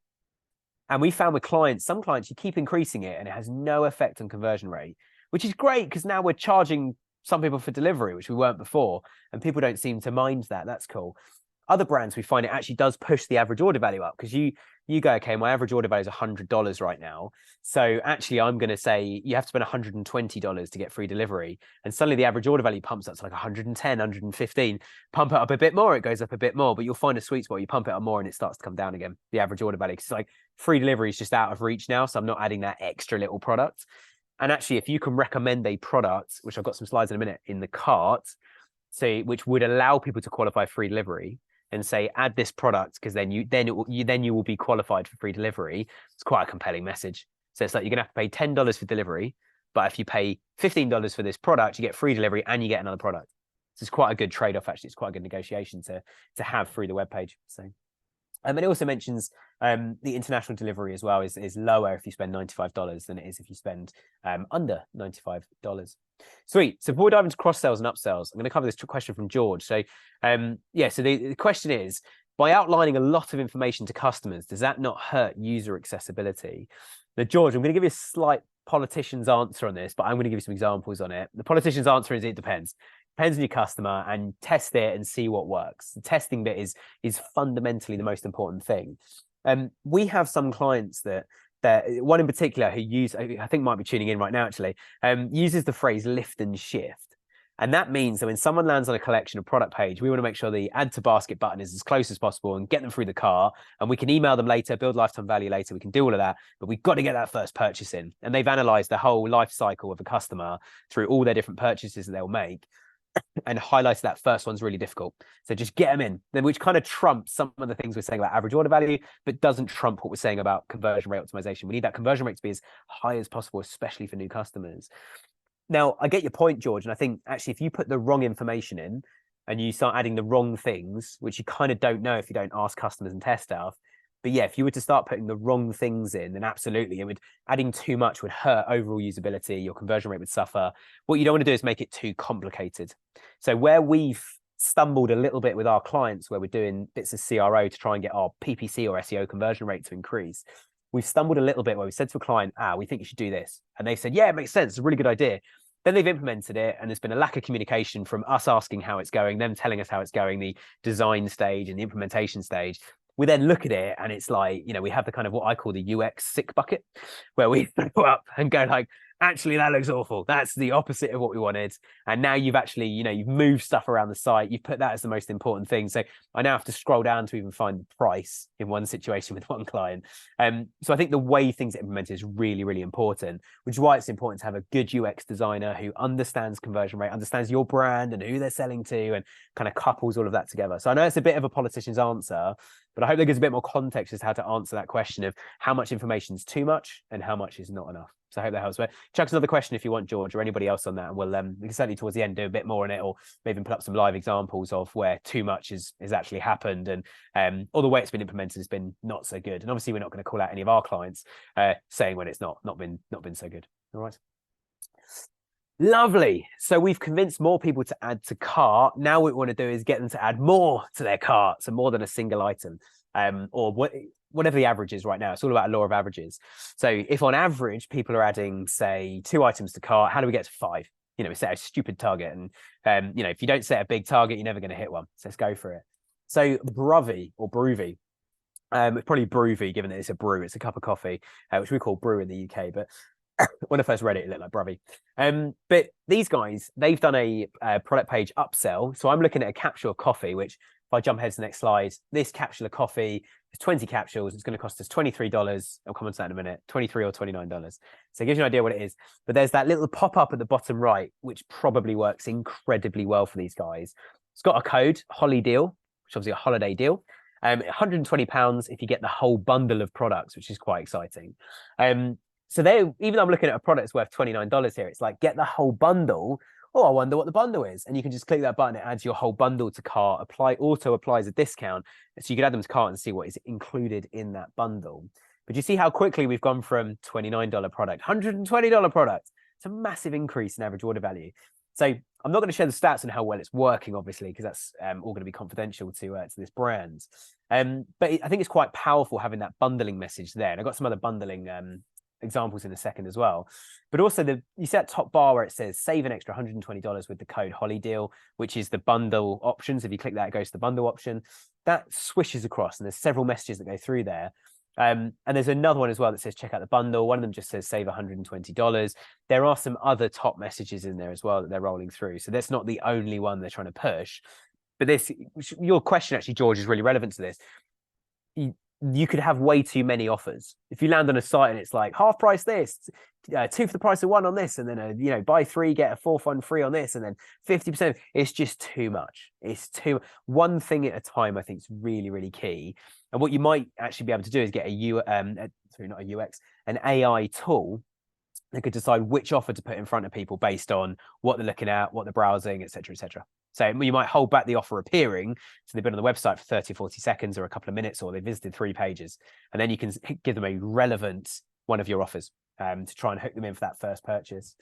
And we found with clients, some clients, you keep increasing it and it has no effect on conversion rate, which is great because now we're charging some people for delivery, which we weren't before, and people don't seem to mind that. That's cool. Other brands, we find it actually does push the average order value up, because you go, okay, my average order value is $100 right now. So actually I'm going to say you have to spend $120 to get free delivery. And suddenly the average order value pumps up to like 110, 115, pump it up a bit more, it goes up a bit more, but you'll find a sweet spot. You pump it up more and it starts to come down again, the average order value. Because it's like free delivery is just out of reach now. So I'm not adding that extra little product. And actually, if you can recommend a product, which I've got some slides in a minute, in the cart, so which would allow people to qualify free delivery, and say add this product, because then you will be qualified for free delivery. It's quite a compelling message. So it's like you're gonna have to pay $10 for delivery, but if you pay $15 for this product, you get free delivery and you get another product. So it's quite a good trade-off. Actually, it's quite a good negotiation to have through the web page. So. And it also mentions the international delivery as well is lower if you spend $95 than it is if you spend under $95. Sweet. So before we dive into cross-sells and upsells, I'm going to cover this question from George. So yeah, so the question is, by outlining a lot of information to customers, does that not hurt user accessibility? Now, George, I'm going to give you a slight politician's answer on this, but I'm going to give you some examples on it. The politician's answer is it depends. Depends on your customer, and test it and see what works. The testing bit is fundamentally the most important thing. We have some clients that one in particular who I think might be tuning in right now actually, uses the phrase lift and shift. And that means that when someone lands on a collection of product page, we want to make sure the add to basket button is as close as possible and get them through the car. And we can email them later, build lifetime value later. We can do all of that, but we've got to get that first purchase in. And they've analyzed the whole life cycle of a customer through all their different purchases that they'll make. and highlighted that first one's really difficult. So just get them in, then which kind of trumps some of the things we're saying about average order value, but doesn't trump what we're saying about conversion rate optimization. We need that conversion rate to be as high as possible, especially for new customers. Now, I get your point, George, and I think actually if you put the wrong information in and you start adding the wrong things, which you kind of don't know if you don't ask customers and test stuff, but yeah, if you were to start putting the wrong things in, then absolutely, adding too much would hurt overall usability. Your conversion rate would suffer. What you don't want to do is make it too complicated. So where we've stumbled a little bit with our clients, where we're doing bits of CRO to try and get our PPC or SEO conversion rate to increase, we've stumbled a little bit where we said to a client, we think you should do this. And they said, yeah, it makes sense. It's a really good idea. Then they've implemented it, and there's been a lack of communication from us asking how it's going, them telling us how it's going, the design stage and the implementation stage. We then look at it and it's like, we have the kind of what I call the UX sick bucket, where we throw up and go like, actually, that looks awful. That's the opposite of what we wanted. And now you've actually, you've moved stuff around the site. You've put that as the most important thing. So I now have to scroll down to even find the price in one situation with one client. So I think the way things are implemented is really, really important, which is why it's important to have a good UX designer who understands conversion rate, understands your brand and who they're selling to, and kind of couples all of that together. So I know it's a bit of a politician's answer, but I hope that gives a bit more context as to how to answer that question of how much information is too much and how much is not enough. So I hope that helps. But chuck us another question if you want, George, or anybody else on that, and we can certainly towards the end do a bit more on it, or maybe put up some live examples of where too much has actually happened, and or the way it's been implemented has been not so good. And obviously, we're not going to call out any of our clients saying when it's not been so good. All right. Lovely. So we've convinced more people to add to cart. Now what we want to do is get them to add more to their cart, so more than a single item, or whatever the average is right now. It's all about a law of averages. So if on average people are adding, say, 2 items to cart, how do we get to 5? We set a stupid target, and if you don't set a big target, you're never going to hit one. So let's go for it. So Bruvy or Bruvy, it's probably Bruvy given that it's a brew, it's a cup of coffee, which we call brew in the UK, but when I first read it, it looked like Bruvy. But these guys, they've done a product page upsell. So I'm looking at a capsule of coffee, which if I jump ahead to the next slide, this capsule of coffee is 20 capsules. It's going to cost us $23. I'll come on to that in a minute, $23 or $29. So it gives you an idea what it is. But there's that little pop-up at the bottom right, which probably works incredibly well for these guys. It's got a code, Holly Deal, which is obviously a holiday deal. £120 if you get the whole bundle of products, which is quite exciting. So even though I'm looking at a product that's worth $29 here, it's like, get the whole bundle. Oh, I wonder what the bundle is. And you can just click that button. It adds your whole bundle to cart, auto applies a discount. So you can add them to cart and see what is included in that bundle. But you see how quickly we've gone from $29 product, $120 product. It's a massive increase in average order value. So I'm not going to share the stats on how well it's working, obviously, because that's all going to be confidential to this brand. But I think it's quite powerful having that bundling message there. And I've got some other bundling examples in a second as well. But also you see that top bar where it says save an extra $120 with the code Holly Deal, which is the bundle options. If you click that, it goes to the bundle option. That swishes across, and there's several messages that go through there. And there's another one as well that says check out the bundle. One of them just says save $120. There are some other top messages in there as well that they're rolling through. So that's not the only one they're trying to push. But your question actually, George, is really relevant to this. You could have way too many offers. If you land on a site and it's like half price this, 2 for the price of 1 on this, and then buy 3 get a 4th one free on this, and then 50%. It's just too much. It's one thing at a time. I think is really, really key. And what you might actually be able to do is get an AI tool that could decide which offer to put in front of people based on what they're looking at, what they're browsing, etc., etc. So you might hold back the offer appearing. So they've been on the website for 30 or 40 seconds or a couple of minutes, or they visited 3 pages. And then you can give them a relevant one of your offers to try and hook them in for that first purchase.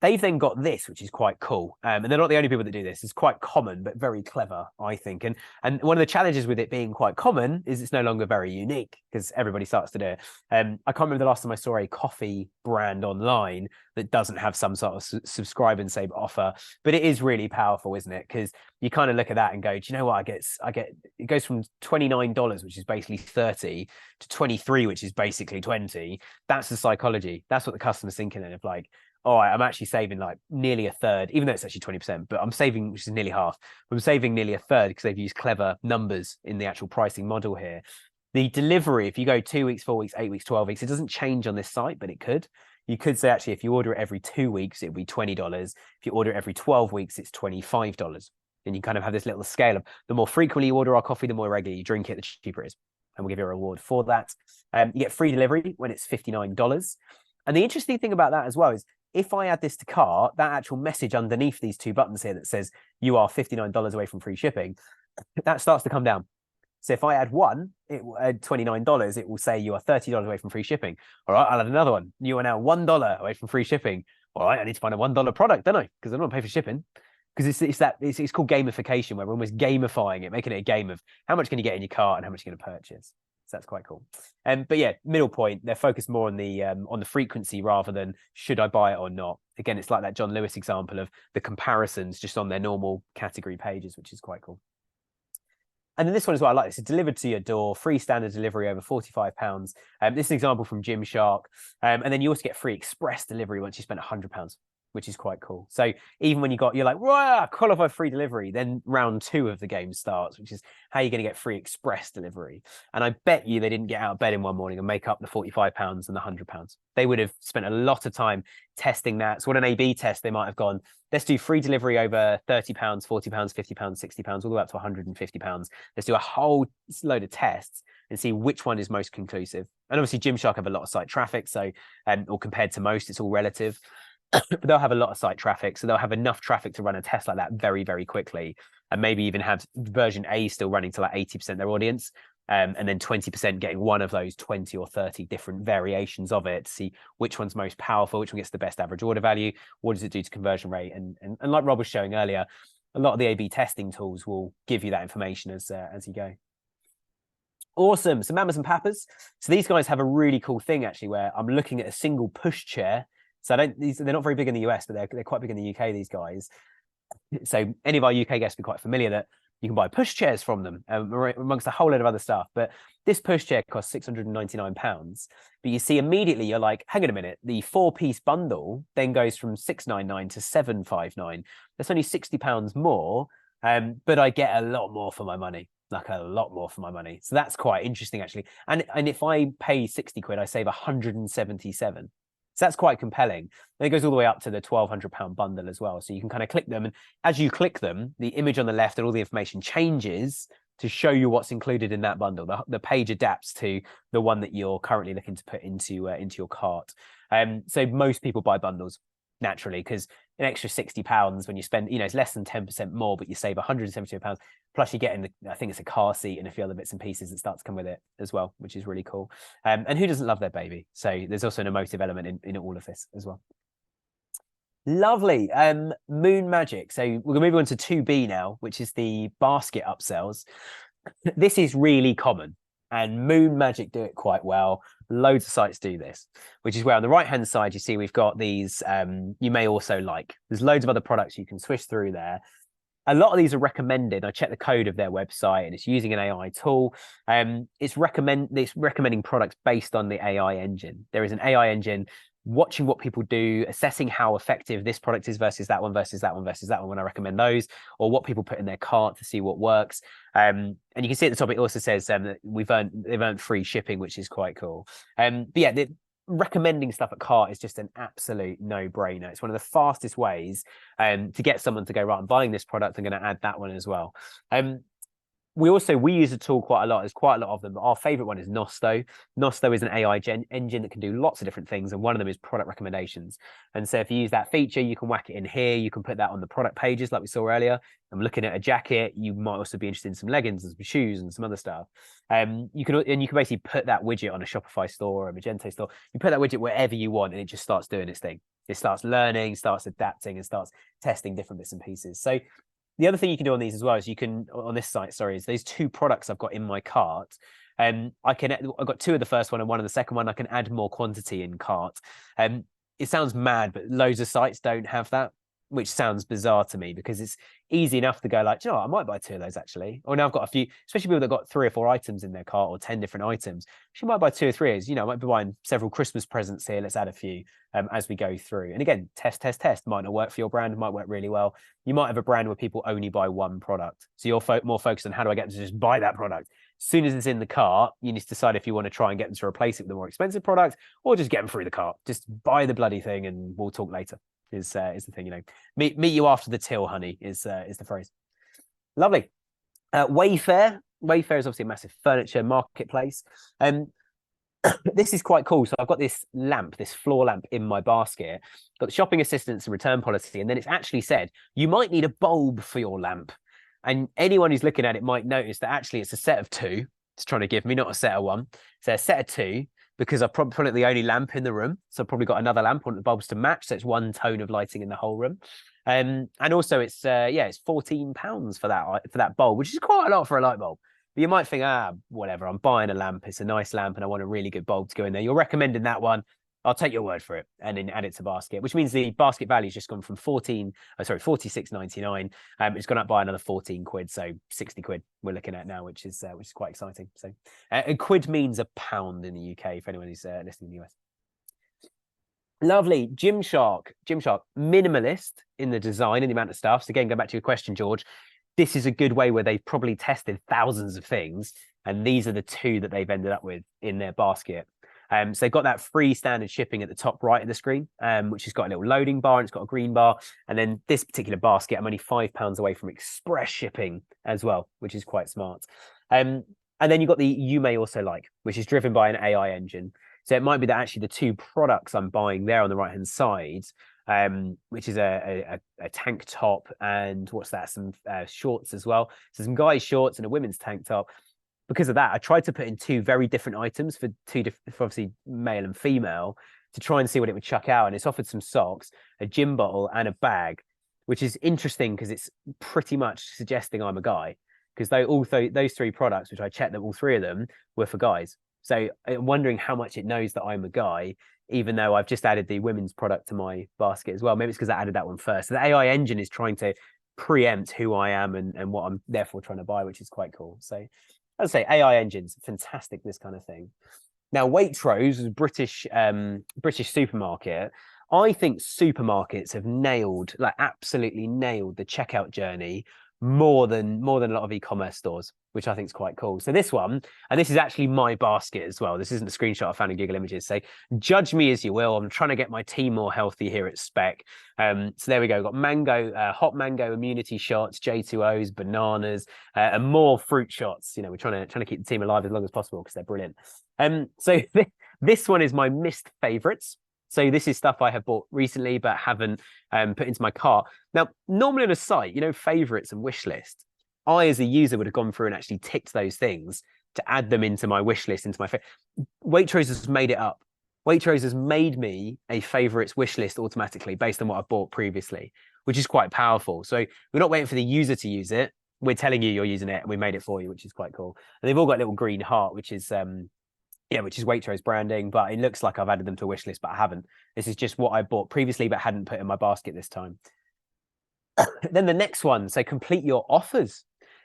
They've then got this, which is quite cool. And they're not the only people that do this. It's quite common, but very clever, I think. And one of the challenges with it being quite common is it's no longer very unique because everybody starts to do it. I can't remember the last time I saw a coffee brand online that doesn't have some sort of subscribe and save offer, but it is really powerful, isn't it? Because you kind of look at that and go, do you know what? I get it goes from $29, which is basically 30, to 23, which is basically 20. That's the psychology. That's what the customer's thinking of, like, all right, I'm actually saving like nearly a third, even though it's actually 20%, but I'm saving, which is nearly half. I'm saving nearly a third because they've used clever numbers in the actual pricing model here. The delivery, if you go 2 weeks, 4 weeks, 8 weeks, 12 weeks, it doesn't change on this site, but it could. You could say, actually, if you order it every 2 weeks, it'd be $20. If you order it every 12 weeks, it's $25. And you kind of have this little scale of the more frequently you order our coffee, the more regularly you drink it, the cheaper it is. And we'll give you a reward for that. You get free delivery when it's $59. And the interesting thing about that as well is if I add this to cart, that actual message underneath these two buttons here that says you are $59 away from free shipping, that starts to come down. So if I add one, it will add $29, it will say you are $30 away from free shipping. All right, I'll add another one. You are now $1 away from free shipping. All right, I need to find a $1 product, don't I? Because I don't want to pay for shipping. Because it's called gamification, where we're almost gamifying it, making it a game of how much can you get in your cart and how much you're going to purchase. So that's quite cool. But yeah, middle point, they're focused more on the frequency rather than should I buy it or not. Again, it's like that John Lewis example of the comparisons just on their normal category pages, which is quite cool. And then this one as well, I like this. It's delivered to your door, free standard delivery over £45. This is an example from Gymshark. And then you also get free express delivery once you spend £100, which is quite cool. So even when you're like, wow, qualified free delivery, then round 2 of the game starts, which is how you're going to get free express delivery. And I bet you they didn't get out of bed in one morning and make up the £45 and the £100. They would have spent a lot of time testing that. So on an A/B test, they might have gone, let's do free delivery over £30, £40, £50, £60, all the way up to £150. Let's do a whole load of tests and see which one is most conclusive. And obviously Gymshark have a lot of site traffic. So, or compared to most, it's all relative. But they'll have a lot of site traffic, so they'll have enough traffic to run a test like that very, very quickly, and maybe even have version A still running to like 80% of their audience, and then 20% getting one of those 20 or 30 different variations of it to see which one's most powerful, which one gets the best average order value, what does it do to conversion rate, and like Rob was showing earlier, a lot of the A/B testing tools will give you that information as you go. Awesome. So Mamas and Papas. So these guys have a really cool thing actually, where I'm looking at a single push chair. So they're not very big in the US, but they're quite big in the UK, these guys. So any of our UK guests will be quite familiar that you can buy push chairs from them, amongst a whole load of other stuff. But this push chair costs £699. But you see immediately, you're like, hang on a minute, the 4-piece bundle then goes from $699 to $759. That's only £60 more, but I get a lot more for my money. Like a lot more for my money. So that's quite interesting, actually. And if I pay 60 quid, I save 177. So that's quite compelling. And it goes all the way up to the £1,200 bundle as well. So you can kind of click them. And as you click them, the image on the left and all the information changes to show you what's included in that bundle. The page adapts to the one that you're currently looking to put into your cart. So most people buy bundles naturally, because an extra £60 when you spend, it's less than 10% more, but you save £172. Plus you're getting I think it's a car seat and a few other bits and pieces that start to come with it as well, which is really cool. And who doesn't love their baby? So there's also an emotive element in all of this as well. Lovely. Moon Magic. So we're gonna move on to 2B now, which is the basket upsells. This is really common, and Moon Magic do it quite well. Loads of sites do this, which is where on the right hand side you see we've got these you may also like. There's loads of other products you can swish through there. A lot of these are recommended. I checked the code of their website and it's using an AI tool. It's recommending products based on the AI engine. There is an AI engine watching what people do, assessing how effective this product is versus that one, versus that one, versus that one when I recommend those, or what people put in their cart to see what works. And you can see at the top, it also says that they've earned free shipping, which is quite cool. But yeah, recommending stuff at cart is just an absolute no-brainer. It's one of the fastest ways to get someone to go, right, I'm buying this product, I'm going to add that one as well. We use a tool quite a lot. There's quite a lot of them. Our favorite one is Nosto. Nosto is an AI engine that can do lots of different things, and one of them is product recommendations. And so if you use that feature, you can whack it in here. You can put that on the product pages like we saw earlier. I'm looking at a jacket. You might also be interested in some leggings and some shoes and some other stuff. You can basically put that widget on a Shopify store or a Magento store. You put that widget wherever you want, and it just starts doing its thing. It starts learning, starts adapting, and starts testing different bits and pieces. So the other thing you can do on these as well is you can, on this site, is these 2 products I've got in my cart. I've got 2 of the first one and 1 of the second one. I can add more quantity in cart. It sounds mad, but loads of sites don't have that. which sounds bizarre to me because it's easy enough to go like, I might buy 2 of those actually. Or now I've got a few, especially people that got 3 or 4 items in their cart or 10 different items. She might buy 2 or 3 of those. I might be buying several Christmas presents here. Let's add a few as we go through. And again, test. Might not work for your brand, might work really well. You might have a brand where people only buy one product. So you're more focused on how do I get them to just buy that product. As soon as it's in the cart, you need to decide if you want to try and get them to replace it with a more expensive product or just get them through the cart. Just buy the bloody thing and we'll talk later is the thing, Meet you after the till, honey, is the phrase. Lovely. Wayfair. Wayfair is obviously a massive furniture marketplace. This is quite cool. So I've got this lamp, this floor lamp in my basket, got the shopping assistance and return policy. And then it's actually said, you might need a bulb for your lamp. And anyone who's looking at it might notice that actually it's a set of 2. It's trying to give me, not a set of 1. So a set of 2, because I've probably the only lamp in the room. So I've probably got another lamp on the bulbs to match. So it's 1 tone of lighting in the whole room. And also it's £14 for that bulb, which is quite a lot for a light bulb. But you might think, whatever, I'm buying a lamp. It's a nice lamp and I want a really good bulb to go in there. You're recommending that one. I'll take your word for it and then add it to basket, which means the basket value has just gone from 46.99. It's gone up by another 14 quid. So 60 quid we're looking at now, which is quite exciting. So a quid means a pound in the UK, if anyone is listening in the US. Lovely. Gymshark, minimalist in the design and the amount of stuff. So again, go back to your question, George. This is a good way where they've probably tested thousands of things. And these are the 2 that they've ended up with in their basket. So they've got that free standard shipping at the top right of the screen, which has got a little loading bar and it's got a green bar. And then this particular basket, I'm only £5 away from express shipping as well, which is quite smart. And then you've got the You May Also Like, which is driven by an AI engine. So it might be that actually the 2 products I'm buying there on the right-hand side, which is a tank top and what's that? Some shorts as well. So some guys' shorts and a women's tank top. Because of that, I tried to put in 2 very different items for obviously male and female to try and see what it would chuck out. And it's offered some socks, a gym bottle and a bag, which is interesting because it's pretty much suggesting I'm a guy. Because those 3 products, which I checked that all 3 of them were for guys. So I'm wondering how much it knows that I'm a guy, even though I've just added the women's product to my basket as well. Maybe it's because I added that one first. So the AI engine is trying to preempt who I am and what I'm therefore trying to buy, which is quite cool. So as I say, AI engines, fantastic, this kind of thing. Now, Waitrose is a British supermarket. I think supermarkets have absolutely nailed the checkout journey more than a lot of e-commerce stores, which I think is quite cool. So this one, and this is actually my basket as well. This isn't a screenshot I found in Google Images. So judge me as you will. I'm trying to get my team more healthy here at Spec. So there we go. Got mango, hot mango immunity shots, J2Os, bananas, and more fruit shots. We're trying to keep the team alive as long as possible because they're brilliant. So this one is my missed favorites. So this is stuff I have bought recently, but haven't put into my cart. Now, normally on a site, favorites and wish list, I as a user would have gone through and actually ticked those things to add them into my wish list, into my Waitrose has made it up. Waitrose has made me a favorites wish list automatically based on what I've bought previously, which is quite powerful. So we're not waiting for the user to use it. We're telling you you're using it and we made it for you, which is quite cool. And they've all got a little green heart, which is Waitrose branding, but it looks like I've added them to a wish list, but I haven't. This is just what I bought previously, but hadn't put in my basket this time. Then the next one, so complete your offers.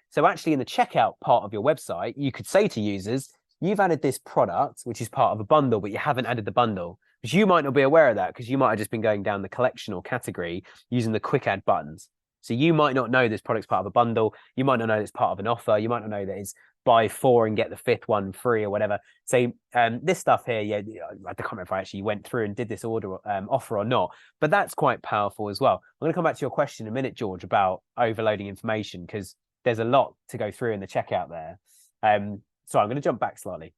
So actually in the checkout part of your website, you could say to users, you've added this product, which is part of a bundle, but you haven't added the bundle. But you might not be aware of that because you might have just been going down the collection or category using the quick add buttons. So you might not know this product's part of a bundle. You might not know it's part of an offer. You might not know that it's buy 4 and get the 5th one free or whatever. So this stuff here, I can't remember if I actually went through and did this offer or not, but that's quite powerful as well. I'm going to come back to your question in a minute, George, about overloading information because there's a lot to go through in the checkout there. So I'm going to jump back slightly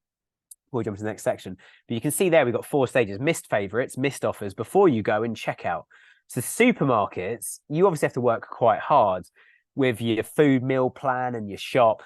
before we jump to the next section. But you can see there we've got 4 stages: missed favorites, missed offers before you go and check out. So supermarkets, you obviously have to work quite hard with your food meal plan and your shop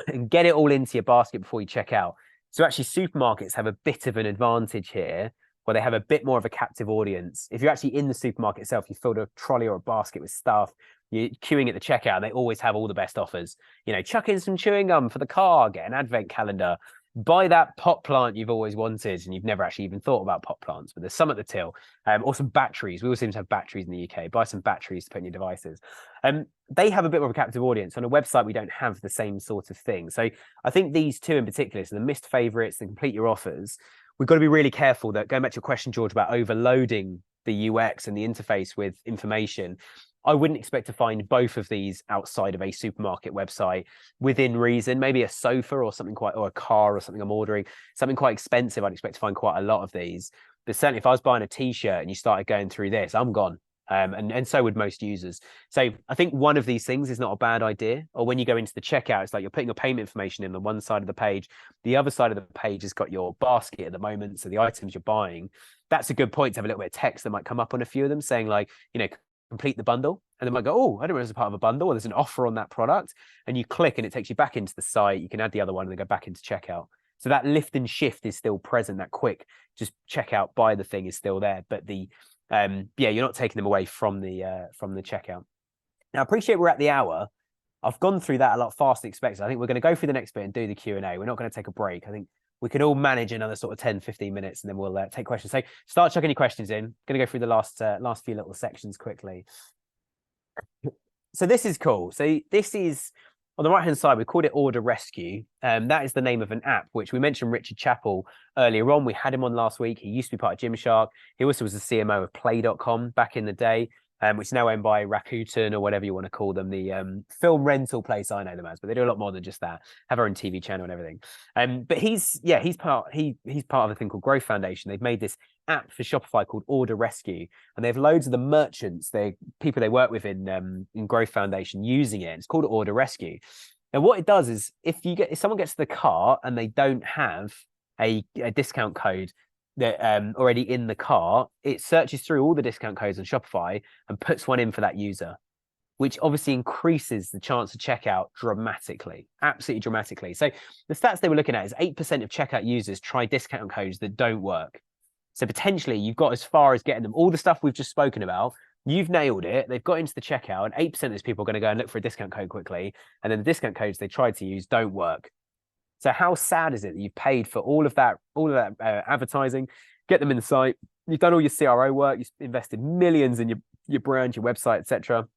and get it all into your basket before you check out. So actually supermarkets have a bit of an advantage here where they have a bit more of a captive audience. If you're actually in the supermarket itself, you filled a trolley or a basket with stuff, you're queuing at the checkout, they always have all the best offers. Chuck in some chewing gum for the car, get an advent calendar. buy that pot plant you've always wanted and you've never actually even thought about pot plants, but there's some at the till, or some batteries. We all seem to have batteries in the UK. Buy some batteries to put in your devices. They have a bit more of a captive audience. On a website, we don't have the same sort of thing. So I think these two in particular, so the missed favorites, the complete your offers, we've got to be really careful that, going back to your question, George, about overloading the UX and the interface with information, I wouldn't expect to find both of these outside of a supermarket website within reason. Maybe a sofa or something or a car or something I'm ordering, something quite expensive. I'd expect to find quite a lot of these. But certainly if I was buying a t-shirt and you started going through this, I'm gone. And so would most users. So I think one of these things is not a bad idea. Or when you go into the checkout, it's like you're putting your payment information in on one side of the page. The other side of the page has got your basket at the moment, so the items you're buying. That's a good point to have a little bit of text that might come up on a few of them saying like, complete the bundle. And they might go, oh, I didn't realize it's part of a bundle, or there's an offer on that product. And you click and it takes you back into the site. You can add the other one and then go back into checkout. So that lift and shift is still present. That quick just checkout, buy the thing is still there. But you're not taking them away from the checkout. Now, I appreciate we're at the hour. I've gone through that a lot faster than expected. I think we're going to go through the next bit and do the Q&A. We're not going to take a break. I think we can all manage another sort of 10, 15 minutes and then we'll take questions. So start chucking your questions in. Going to go through the last few little sections quickly. So this is cool. So this is on the right-hand side, we called it Order Rescue. That is the name of an app, which we mentioned Richard Chappell earlier on. We had him on last week. He used to be part of Gymshark. He also was the CMO of Play.com back in the day, which is now owned by Rakuten or whatever you want to call them, the film rental place I know them as, but they do a lot more than just that, have their own TV channel and everything. But he's part of a thing called Growth Foundation. They've made this app for Shopify called Order Rescue, and they have loads of the merchants, people they work with in Growth Foundation using it. It's called Order Rescue. Now, what it does is if someone gets to the cart and they don't have a discount code that already in the cart, it searches through all the discount codes on Shopify and puts one in for that user, which obviously increases the chance of checkout dramatically, absolutely dramatically. So the stats they were looking at is 8% of checkout users try discount codes that don't work. So potentially you've got as far as getting them, all the stuff we've just spoken about, you've nailed it, they've got into the checkout, and 8% of those people are going to go and look for a discount code quickly, and then the discount codes they tried to use don't work. So how sad is it that you've paid for all of that advertising, get them in the site, you've done all your CRO work, you've invested millions in your brand, your website, etc.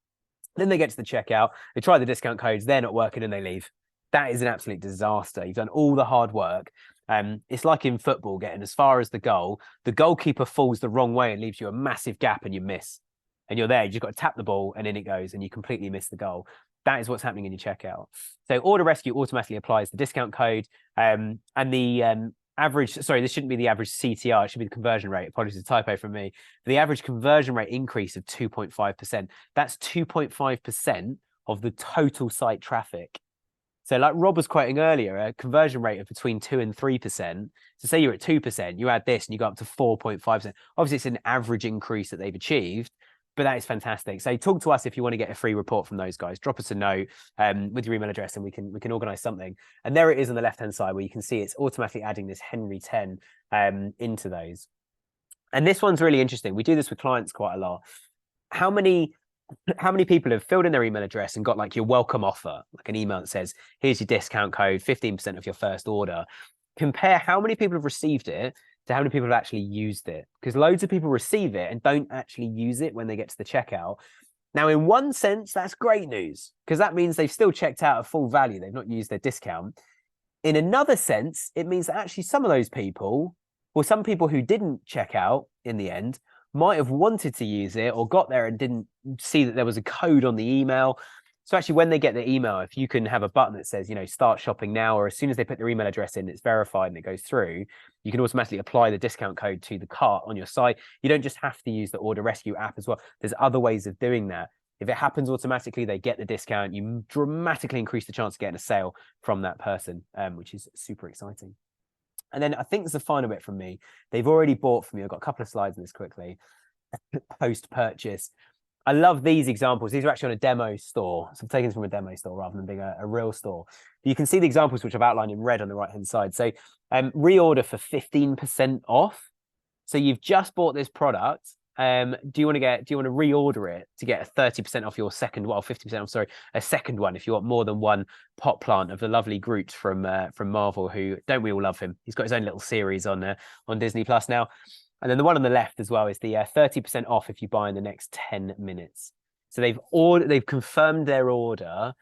Then they get to the checkout, they try the discount codes, they're not working, and they leave. That is an absolute disaster. You've done all the hard work. It's like in football, getting as far as the goal. The goalkeeper falls the wrong way and leaves you a massive gap and you miss. And you're there, you just got to tap the ball and in it goes and you completely miss the goal. That is what's happening in your checkout. So Order Rescue automatically applies the discount code and the average, sorry, this shouldn't be the average CTR, it should be the conversion rate. Apologies, a typo from me. The average conversion rate increase of 2.5%. That's 2.5% of the total site traffic. So like Rob was quoting earlier, a conversion rate of between 2 and 3%. So say you're at 2%, you add this and you go up to 4.5%. Obviously, it's an average increase that they've achieved, but that is fantastic. So talk to us if you want to get a free report from those guys. Drop us a note with your email address and we can organize something. And there it is on the left-hand side where you can see it's automatically adding this Henry 10 into those. And this one's really interesting. We do this with clients quite a lot. How many people have filled in their email address and got like your welcome offer, like an email that says, here's your discount code, 15% of your first order. Compare how many people have received it to how many people have actually used it. Because loads of people receive it and don't actually use it when they get to the checkout. Now, in one sense, that's great news because that means they've still checked out at full value. They've not used their discount. In another sense, it means that actually some of those people, or some people who didn't check out in the end, might have wanted to use it or got there and didn't see that there was a code on the email. So actually when they get the email, if you can have a button that says, start shopping now, or as soon as they put their email address in, it's verified and it goes through, you can automatically apply the discount code to the cart on your site. You don't just have to use the Order Rescue app as well. There's other ways of doing that. If it happens automatically, they get the discount, you dramatically increase the chance of getting a sale from that person, which is super exciting. And then I think there's the final bit from me. They've already bought from you. I've got a couple of slides on this quickly. Post-purchase. I love these examples. These are actually on a demo store. So I'm taking this from a demo store rather than being a real store. You can see the examples which I've outlined in red on the right-hand side. So reorder for 15% off. So you've just bought this product Do you want to reorder it to get a 30% off your second, 50% off, sorry, a second one if you want more than one pot plant of the lovely Groot from Marvel, who, don't we all love him? He's got his own little series on Disney Plus now. And then the one on the left as well is the 30% off if you buy in the next 10 minutes. So they've confirmed their order,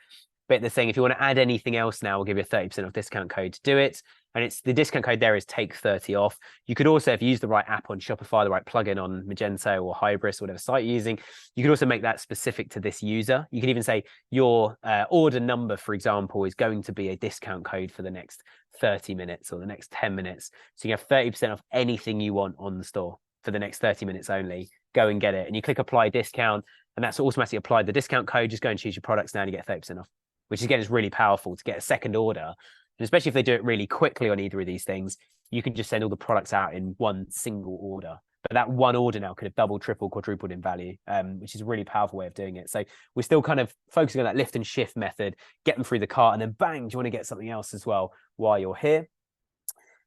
but they're saying if you want to add anything else now, we'll give you a 30% off discount code to do it. And it's the discount code there is take 30 off. You could also, if you use the right app on Shopify, the right plugin on Magento or Hybris or whatever site you're using, you could also make that specific to this user. You can even say your order number, for example, is going to be a discount code for the next 30 minutes or the next 10 minutes. So you have 30% off anything you want on the store for the next 30 minutes only. Go and get it. And you click apply discount, and that's automatically applied the discount code. Just go and choose your products now and you get 30% off, which again is really powerful to get a second order. And especially if they do it really quickly on either of these things, you can just send all the products out in one single order. But that one order now could have doubled, tripled, quadrupled in value, which is a really powerful way of doing it. So we're still kind of focusing on that lift and shift method, get them through the cart, and then bang, do you want to get something else as well while you're here?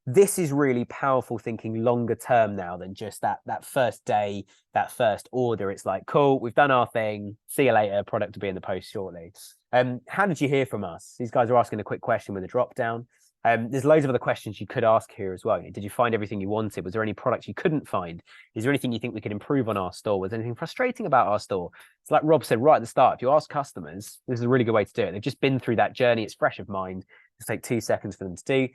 This is really powerful thinking longer term now than just that first day, that first order. It's like, cool, we've done our thing. See you later. Product will be in the post shortly. How did you hear from us? These guys are asking a quick question with a drop down. There's loads of other questions you could ask here as well. Did you find everything you wanted? Was there any products you couldn't find? Is there anything you think we could improve on our store? Was there anything frustrating about our store? It's like Rob said right at the start, if you ask customers, this is a really good way to do it. They've just been through that journey. It's fresh of mind. Just take 2 seconds for them to do.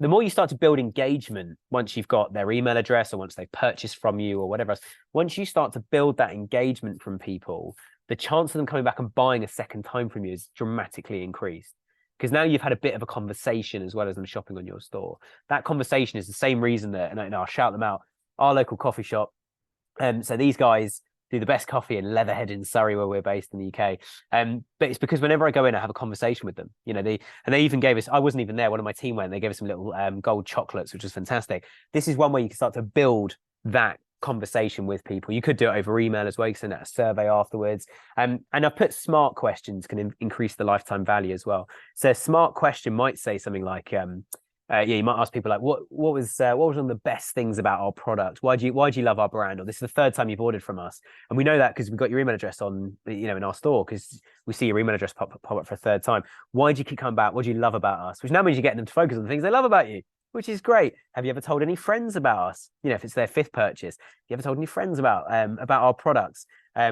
The more you start to build engagement, once you've got their email address or once they've purchased from you or whatever else, once you start to build that engagement from people, the chance of them coming back and buying a second time from you is dramatically increased. Because now you've had a bit of a conversation as well as them shopping on your store. That conversation is the same reason that, and I'll shout them out, our local coffee shop. So these guys do the best coffee in Leatherhead in Surrey, where we're based in the UK. But it's because whenever I go in, I have a conversation with them. They even gave us, I wasn't even there, one of my team went, and they gave us some little gold chocolates, which was fantastic. This is one way you can start to build that conversation with people. You could do it over email as well. You can send out a survey afterwards. And I've put smart questions can increase the lifetime value as well. So a smart question might say something like, you might ask people like, what was one of the best things about our product? Why do you love our brand? Or this is the third time you've ordered from us. And we know that because we've got your email address on, in our store, because we see your email address pop up for a third time. Why do you keep coming back? What do you love about us? Which now means you're getting them to focus on the things they love about you, which is great. Have you ever told any friends about us? If it's their 5th purchase, you ever told any friends about our products?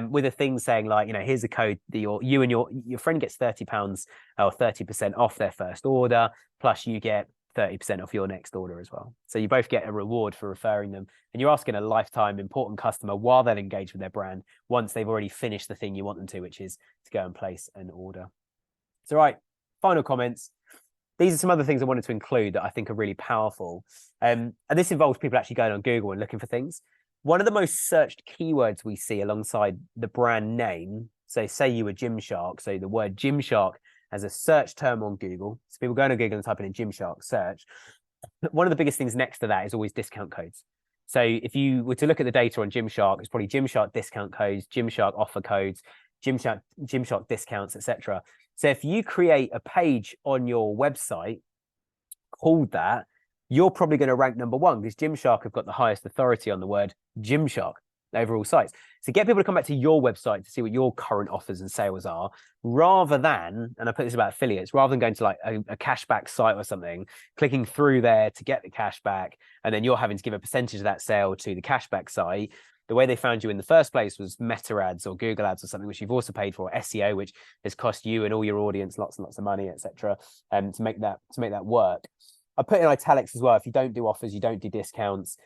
With a thing saying like, here's a code that you and your friend gets £30 or 30% off their first order, plus you get 30% off your next order as well. So you both get a reward for referring them, and you're asking a lifetime important customer while they're engaged with their brand once they've already finished the thing you want them to, which is to go and place an order. So right, final comments. These are some other things I wanted to include that I think are really powerful. And this involves people actually going on Google and looking for things. One of the most searched keywords we see alongside the brand name, so say you were Gymshark, so the word Gymshark as a search term on Google. So people go on Google and type in Gymshark search. One of the biggest things next to that is always discount codes. So if you were to look at the data on Gymshark, it's probably Gymshark discount codes, Gymshark offer codes, Gymshark discounts, etc. So if you create a page on your website called that, you're probably going to rank number 1 because Gymshark have got the highest authority on the word Gymshark over all sites. So get people to come back to your website to see what your current offers and sales are, rather than, and I put this about affiliates, rather than going to like a cashback site or something, clicking through there to get the cashback, and then you're having to give a percentage of that sale to the cashback site. The way they found you in the first place was Meta ads or Google ads or something, which you've also paid for, SEO, which has cost you and all your audience lots and lots of money, etc. To make that work. I put in italics as well. If you don't do offers, you don't do discounts.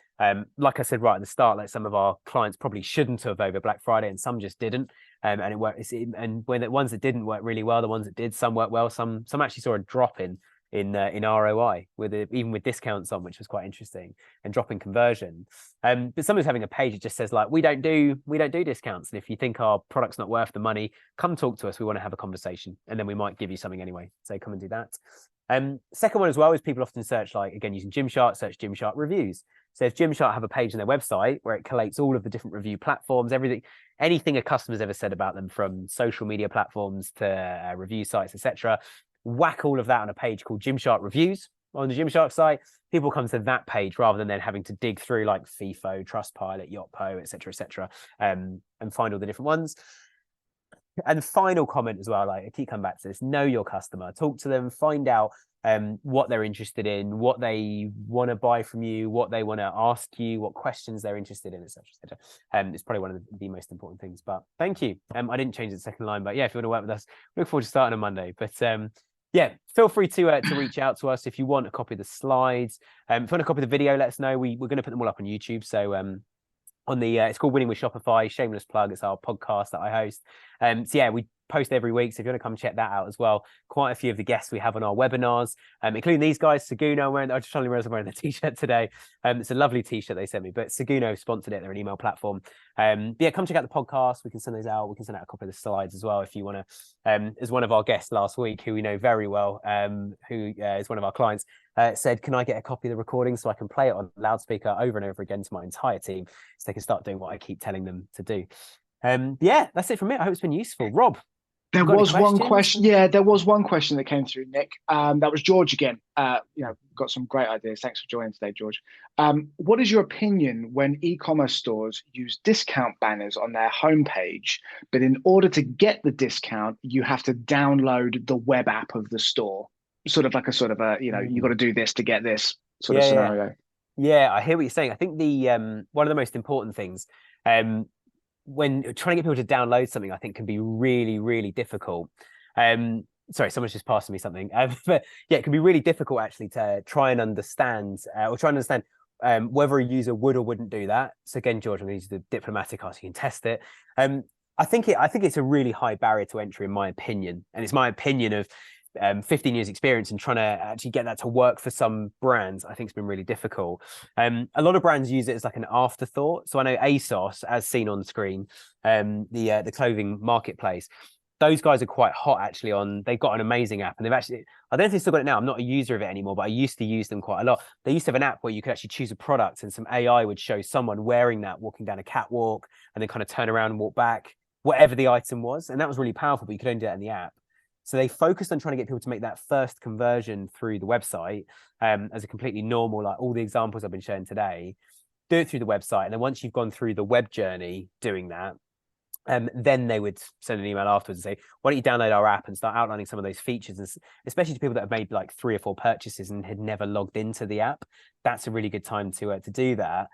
Like I said right at the start, like some of our clients probably shouldn't have over Black Friday, and some just didn't. And it worked. And when the ones that didn't work really well, the ones that did, some worked well. Some actually saw a drop in ROI even with discounts on, which was quite interesting, and drop in conversion. But someone's having a page that just says like, we don't do discounts, and if you think our product's not worth the money, come talk to us. We want to have a conversation, and then we might give you something anyway. So come and do that. Second one as well is people often search, like again using Gymshark, search Gymshark reviews. So if Gymshark have a page on their website where it collates all of the different review platforms, anything a customer's ever said about them, from social media platforms to review sites, etc., whack all of that on a page called Gymshark reviews on the Gymshark site, people come to that page rather than then having to dig through like FIFO, Trustpilot, Yotpo, etc., and find all the different ones. And final comment as well, like I keep coming back to this, know your customer, talk to them, find out what they're interested in, what they want to buy from you, what they want to ask you, what questions they're interested in, etc., etc. It's probably one of the most important things. But thank you. I didn't change the second line, but yeah, if you want to work with us, look forward to starting on Monday. But yeah, feel free to reach out to us if you want a copy of the slides. If you want a copy of the video, let us know. We're going to put them all up on YouTube. So on the it's called Winning with Shopify, shameless plug, it's our podcast that I host. So yeah, we post every week, so if you want to come check that out as well. Quite a few of the guests we have on our webinars, including these guys. Seguno, I just totally realized I'm wearing the t-shirt today. It's a lovely t-shirt they sent me, but Seguno sponsored it. They're an email platform. Yeah, come check out the podcast. We can send those out. We can send out a copy of the slides as well if you want to. As one of our guests last week, who we know very well, who is one of our clients, said, can I get a copy of the recording so I can play it on loudspeaker over and over again to my entire team so they can start doing what I keep telling them to do. Yeah, that's it from me. I hope it's been useful. Rob, there was one question. Yeah, there was one question that came through, Nick. That was George again. Got some great ideas. Thanks for joining today, George. What is your opinion when e-commerce stores use discount banners on their homepage, but in order to get the discount, you have to download the web app of the store? Sort of like you got to do this to get this sort of scenario. Yeah, I hear what you're saying. I think the one of the most important things when trying to get people to download something, I think can be really, really difficult. Sorry, someone's just passing me something. But yeah, it can be really difficult actually to try and understand whether a user would or wouldn't do that. So again, George, I'm going to use the diplomatic answer. You can test it. I think it's a really high barrier to entry, in my opinion, and it's my opinion of 15 years experience and trying to actually get that to work for some brands. I think it's been really difficult. A lot of brands use it as like an afterthought. So I know ASOS, as seen on screen, the clothing marketplace, those guys are quite hot actually they've got an amazing app, and they've actually, I don't know if they've still got it now. I'm not a user of it anymore, but I used to use them quite a lot. They used to have an app where you could actually choose a product and some AI would show someone wearing that, walking down a catwalk, and then kind of turn around and walk back, whatever the item was. And that was really powerful, but you could only do that in the app. So they focused on trying to get people to make that first conversion through the website as a completely normal, like all the examples I've been showing today, do it through the website. And then once you've gone through the web journey doing that, then they would send an email afterwards and say, why don't you download our app and start outlining some of those features, and especially to people that have made like 3 or 4 purchases and had never logged into the app. That's a really good time to do that.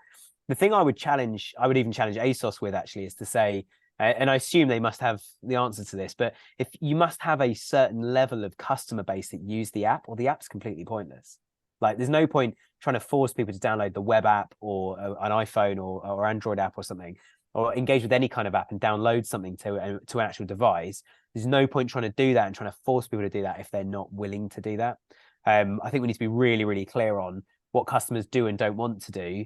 The thing I would even challenge ASOS with actually is to say, and I assume they must have the answer to this, but if you must have a certain level of customer base that use the app, or the app's completely pointless. Like there's no point trying to force people to download the web app or an iPhone or Android app or something, or engage with any kind of app and download something to an actual device. There's no point trying to do that and trying to force people to do that if they're not willing to do that. I think we need to be really, really clear on what customers do and don't want to do.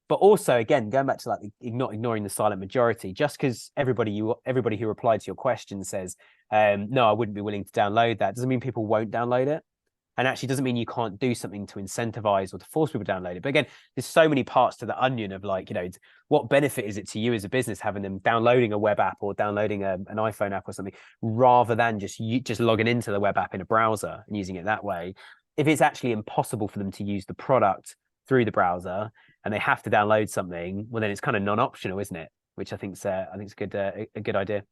But also, again, going back to like not ignoring the silent majority, just because everybody who replied to your question says, no, I wouldn't be willing to download that, doesn't mean people won't download it. And actually doesn't mean you can't do something to incentivize or to force people to download it. But again, there's so many parts to the onion of like, what benefit is it to you as a business having them downloading a web app or downloading an iPhone app or something, rather than just logging into the web app in a browser and using it that way. If it's actually impossible for them to use the product through the browser and they have to download something, well, then it's kind of non-optional, isn't it? Which I think's a good idea.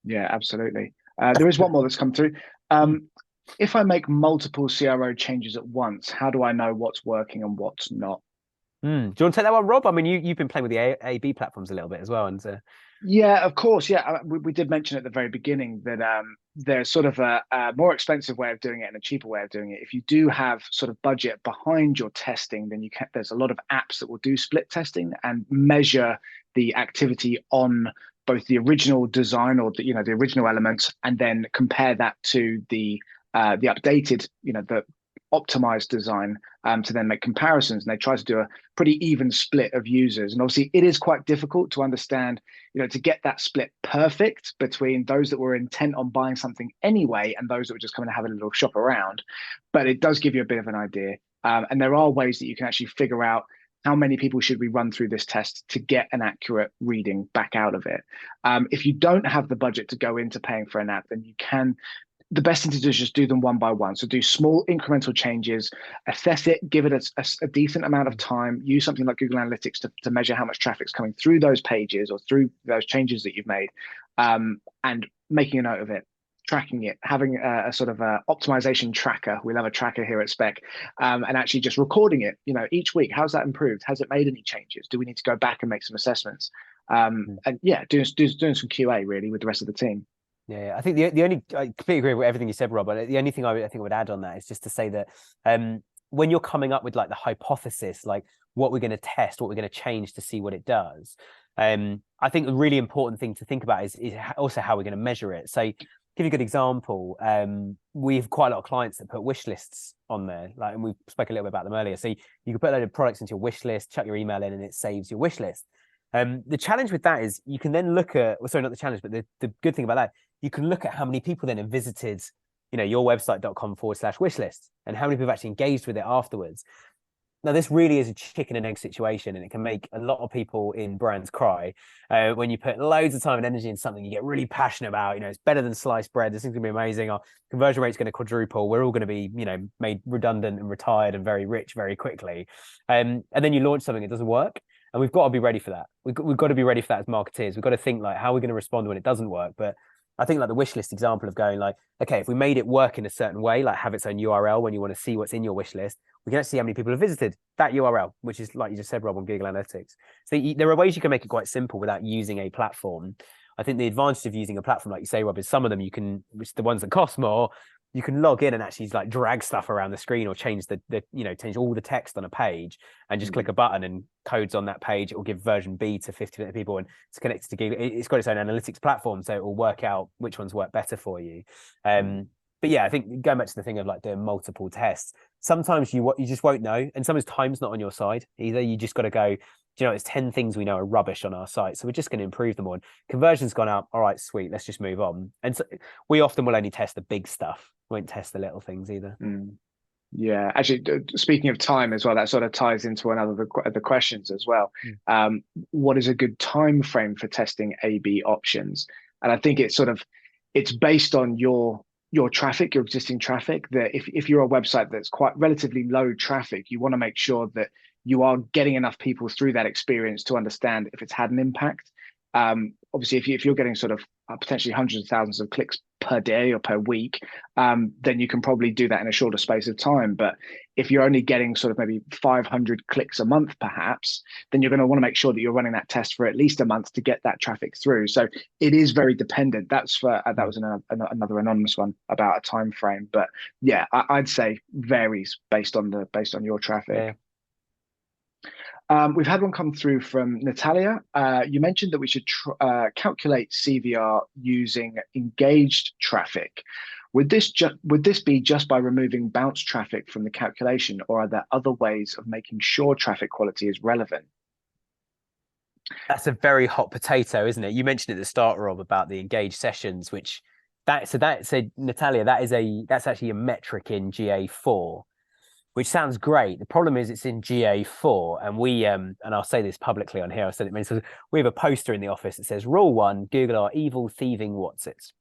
Yeah, absolutely. There is one more that's come through. If I make multiple CRO changes at once, how do I know what's working and what's not? Do you want to take that one, Rob? I mean, you've been playing with the A/B platforms a little bit as well, and yeah, of course. Yeah, we did mention at the very beginning that there's sort of a more expensive way of doing it and a cheaper way of doing it. If you do have sort of budget behind your testing, then there's a lot of apps that will do split testing and measure the activity on both the original design or the original elements, and then compare that to the updated, the optimized design to then make comparisons. And they try to do a pretty even split of users. And obviously it is quite difficult to understand, to get that split perfect between those that were intent on buying something anyway and those that were just coming to have a little shop around. But it does give you a bit of an idea. And there are ways that you can actually figure out how many people should we run through this test to get an accurate reading back out of it. If you don't have the budget to go into paying for an app, then you can the best thing to do is just do them one by one. So do small incremental changes, assess it, give it a decent amount of time, use something like Google Analytics to measure how much traffic's coming through those pages or through those changes that you've made, and making a note of it, tracking it, having a sort of a optimization tracker. We love a tracker here at Spec, and actually just recording it, each week. How's that improved? Has it made any changes? Do we need to go back and make some assessments? And yeah, doing some QA really with the rest of the team. Yeah, I think the only, I completely agree with everything you said, Rob, but the only thing I think I would add on that is just to say that when you're coming up with like the hypothesis, like what we're going to test, what we're going to change to see what it does, I think a really important thing to think about is also how we're going to measure it. So give you a good example, we have quite a lot of clients that put wish lists on there, and we spoke a little bit about them earlier. So you can put a load of products into your wish list, chuck your email in, and it saves your wish list. The challenge with that is you can then look at, well, sorry, not the challenge, but the good thing about that, you can look at how many people then have visited, your website.com/wishlist and how many people have actually engaged with it afterwards. Now, this really is a chicken and egg situation, and it can make a lot of people in brands cry when you put loads of time and energy in something you get really passionate about. It's better than sliced bread. This thing's going to be amazing. Our conversion rate's going to quadruple. We're all going to be, made redundant and retired and very rich very quickly. And then you launch something, it doesn't work. And we've got to be ready for that. We've got to be ready for that as marketeers. We've got to think like, how are we going to respond when it doesn't work? But I think like the wish list example of going like, okay, if we made it work in a certain way, like have its own URL when you want to see what's in your wish list, we can actually see how many people have visited that URL, which is like you just said, Rob, on Google Analytics. So there are ways you can make it quite simple without using a platform. I think the advantage of using a platform, like you say, Rob, is some of them you can, which the ones that cost more, you can log in and actually like drag stuff around the screen or change change all the text on a page and just click a button and codes on that page. It will give version B to 50% of people and it's connected to Google. It's got its own analytics platform, so it will work out which ones work better for you. But yeah, I think going back to the thing of like doing multiple tests, sometimes you just won't know, and sometimes time's not on your side either. You just got to go, there's 10 things we know are rubbish on our site, so we're just going to improve them on. Conversion's gone up. All right, sweet. Let's just move on. And so we often will only test the big stuff. We won't test the little things either. Yeah, actually, speaking of time as well, that sort of ties into another of the questions as well. What is a good time frame for testing A/B options? And I think it's based on your traffic, your existing traffic. That if you're a website that's quite relatively low traffic, you want to make sure that you are getting enough people through that experience to understand if it's had an impact. Obviously, if you're getting sort of potentially hundreds of thousands of clicks per day or per week, then you can probably do that in a shorter space of time. But if you're only getting sort of maybe 500 clicks a month, perhaps, then you're going to want to make sure that you're running that test for at least a month to get that traffic through. So it is very dependent. That was another anonymous one about a time frame. But yeah, I'd say varies based on your traffic. Yeah. We've had one come through from Natalia. You mentioned that we should calculate CVR using engaged traffic. Would this be just by removing bounce traffic from the calculation, or are there other ways of making sure traffic quality is relevant? That's a very hot potato, isn't it? You mentioned at the start, Rob, about the engaged sessions, which Natalia, that's actually a metric in GA4. Which sounds great. The problem is it's in GA4, and we and I'll say this publicly on here. I've said it many times. We have a poster in the office that says, "Rule 1: Google are evil, thieving Watsits."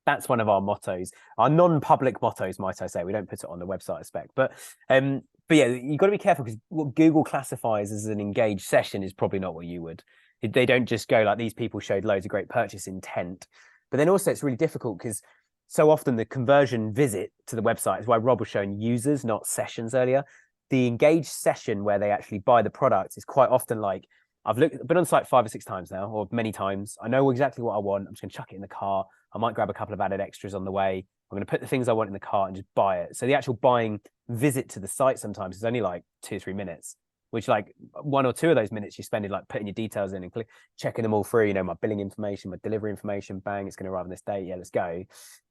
That's one of our mottos, our non-public mottos, might I say. We don't put it on the website Spec, but yeah, you've got to be careful because what Google classifies as an engaged session is probably not what you would. They don't just go like these people showed loads of great purchase intent, but then also it's really difficult because so often the conversion visit to the website is why Rob was showing users, not sessions earlier. The engaged session where they actually buy the product is quite often like, I've been on site 5 or 6 times now, or many times. I know exactly what I want. I'm just going to chuck it in the car. I might grab a couple of added extras on the way. I'm going to put the things I want in the cart and just buy it. So the actual buying visit to the site sometimes is only like 2 or 3 minutes, which like 1 or 2 of those minutes you spend in like putting your details in and checking them all through, my billing information, my delivery information, bang, it's going to arrive on this date. Yeah, let's go.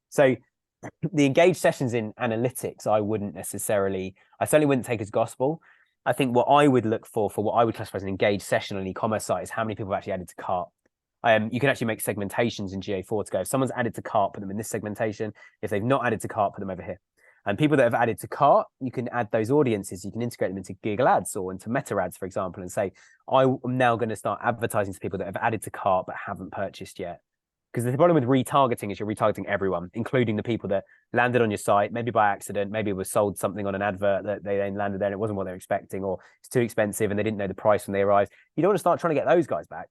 So the engaged sessions in analytics, I certainly wouldn't take as gospel. I think what I would look for what I would classify as an engaged session on an e-commerce site is how many people have actually added to cart. You can actually make segmentations in GA4 to go, if someone's added to cart, put them in this segmentation. If they've not added to cart, put them over here. And people that have added to cart, you can add those audiences, you can integrate them into Google Ads or into Meta Ads, for example, and say, I'm now going to start advertising to people that have added to cart but haven't purchased yet. Because the problem with retargeting is you're retargeting everyone, including the people that landed on your site, maybe by accident, maybe it was sold something on an advert that they then landed there and it wasn't what they were expecting, or it's too expensive and they didn't know the price when they arrived. You don't want to start trying to get those guys back.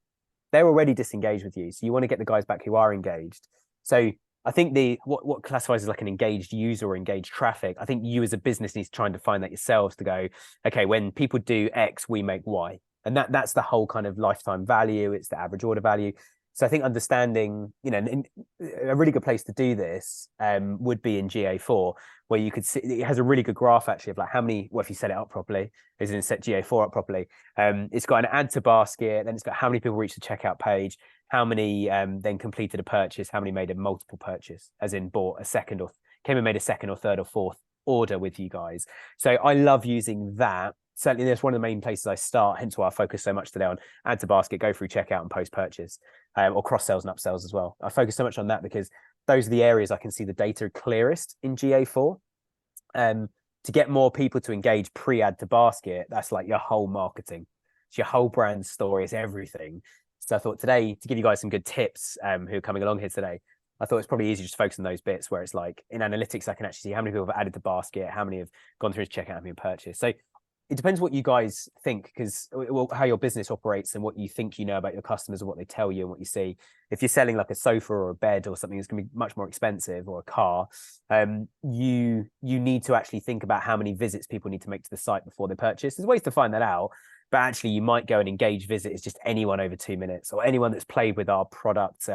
They're already disengaged with you. So you want to get the guys back who are engaged. So I think what classifies as like an engaged user or engaged traffic, I think you as a business need to try and define that yourselves to go, okay, when people do X, we make Y. And that's the whole kind of lifetime value. It's the average order value. So I think understanding, a really good place to do this would be in GA4, where you could see it has a really good graph actually of like how many, well, if you set it up properly, is it set GA4 up properly, it's got an add to basket, then it's got how many people reached the checkout page, how many then completed a purchase, how many made a multiple purchase, as in bought a second or came and made a second or third or fourth order with you guys. So I love using that. Certainly that's one of the main places I start, hence why I focus so much today on add to basket, go through checkout and post purchase, or cross sells and upsells as well. I focus so much on that because those are the areas I can see the data clearest in GA4. To get more people to engage pre-add to basket, that's like your whole marketing. It's your whole brand story, it's everything. So I thought today, to give you guys some good tips who are coming along here today, I thought it's probably easier just to focus on those bits where it's like in analytics, I can actually see how many people have added to basket, how many have gone through his checkout, how many have purchased. So it depends what you guys think, because how your business operates and what you think you know about your customers and what they tell you and what you see. If you're selling like a sofa or a bed or something that's going to be much more expensive, or a car, you need to actually think about how many visits people need to make to the site before they purchase. There's ways to find that out, but actually you might go and engage visit is just anyone over 2 minutes, or anyone that's played with our product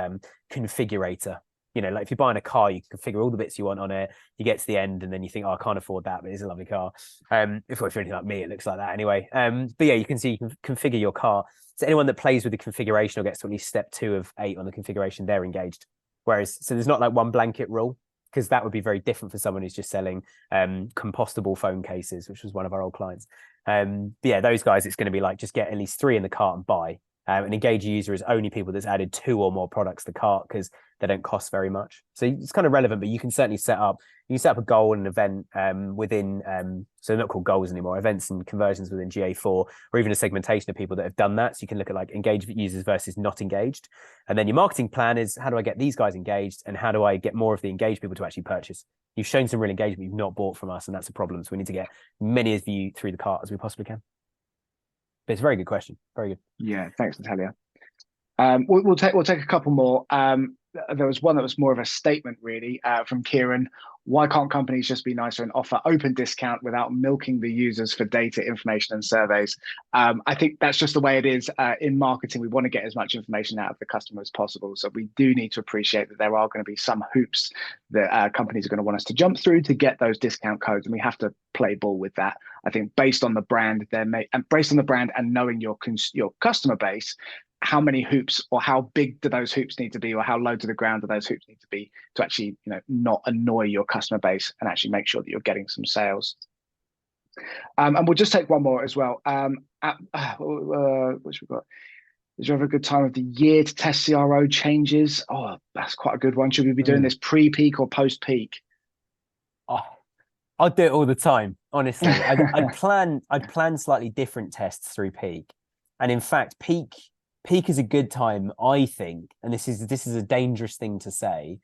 configurator. Like if you're buying a car, you can configure all the bits you want on it. You get to the end and then you think, oh, I can't afford that, but it's a lovely car. If you're anything like me, it looks like that anyway. But yeah, you can see you can configure your car. So anyone that plays with the configuration or gets to at least step 2 of 8 on the configuration, they're engaged. So there's not like one blanket rule, because that would be very different for someone who's just selling compostable phone cases, which was one of our old clients. But yeah, those guys, it's going to be like, just get at least 3 in the cart and buy. An engaged user is only people that's added 2 or more products to the cart, because they don't cost very much. So it's kind of relevant, but you can certainly set up a goal and an event within, so they're not called goals anymore, events and conversions within GA4, or even a segmentation of people that have done that. So you can look at like engaged users versus not engaged. And then your marketing plan is, how do I get these guys engaged, and how do I get more of the engaged people to actually purchase? You've shown some real engagement, you've not bought from us, and that's a problem. So we need to get many of you through the cart as we possibly can. But it's a very good question. Very good. Yeah, thanks, Natalia. We'll take a couple more. There was one that was more of a statement, really, from Kieran. Why can't companies just be nicer and offer open discount without milking the users for data, information, and surveys? I think that's just the way it is in marketing. We want to get as much information out of the customer as possible. So we do need to appreciate that there are going to be some hoops that companies are going to want us to jump through to get those discount codes, and we have to play ball with that. I think based on the brand, and knowing your customer base, how many hoops, or how big do those hoops need to be, or how low to the ground do those hoops need to be to actually, not annoy your customer base and actually make sure that you're getting some sales. And we'll just take one more as well. Which we've got. Is there ever a good time of the year to test CRO changes? Oh, that's quite a good one. Should we be doing this pre-peak or post-peak? Oh, I'd do it all the time, honestly. I'd plan slightly different tests through peak. And in fact, peak is a good time, I think, and this is a dangerous thing to say,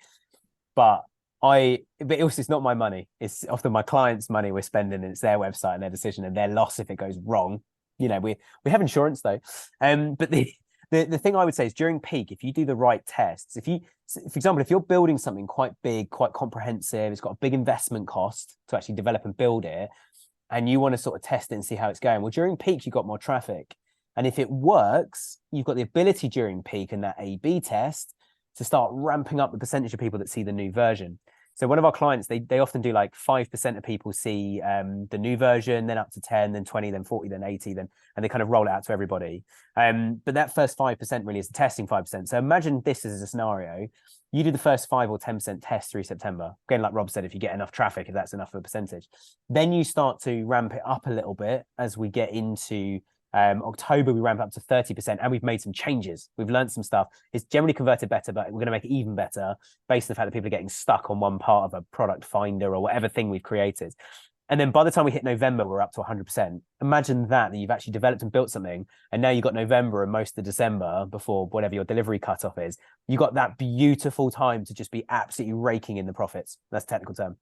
but also it's not my money. It's often my clients' money we're spending, and it's their website and their decision and their loss if it goes wrong. We have insurance though. But the thing I would say is, during peak, if you do the right tests, for example, if you're building something quite big, quite comprehensive, it's got a big investment cost to actually develop and build it, and you want to sort of test it and see how it's going. Well, during peak, you've got more traffic. And if it works, you've got the ability during peak and that A/B test to start ramping up the percentage of people that see the new version. So one of our clients, they often do like 5% of people see the new version, then up to 10, then 20, then 40, then 80, and they kind of roll it out to everybody. But that first 5% really is the testing 5%. So imagine this as a scenario. You do the first 5 or 10% test through September. Again, like Rob said, if you get enough traffic, if that's enough of a percentage, then you start to ramp it up a little bit as we get into October. We ramp up to 30%, and we've made some changes. We've learned some stuff. It's generally converted better, but we're going to make it even better based on the fact that people are getting stuck on one part of a product finder or whatever thing we've created. And then by the time we hit November, we're up to 100%. Imagine that you've actually developed and built something, and now you've got November and most of December before whatever your delivery cutoff is. You got that beautiful time to just be absolutely raking in the profits. That's a technical term.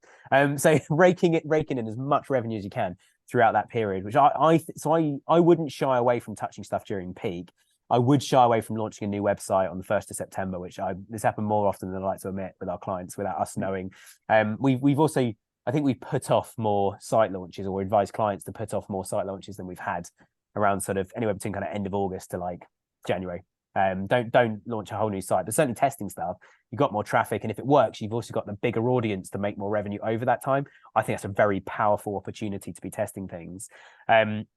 So raking in as much revenue as you can throughout that period, which I wouldn't shy away from touching stuff during peak. I would shy away from launching a new website on the 1st of September, which this happened more often than I like to admit with our clients without us knowing. We've also, I think we put off more site launches, or advise clients to put off more site launches than we've had around sort of anywhere between kind of end of August to like January. Don't launch a whole new site, but certainly testing stuff. You've got more traffic, and if it works, you've also got the bigger audience to make more revenue over that time. I think that's a very powerful opportunity to be testing things.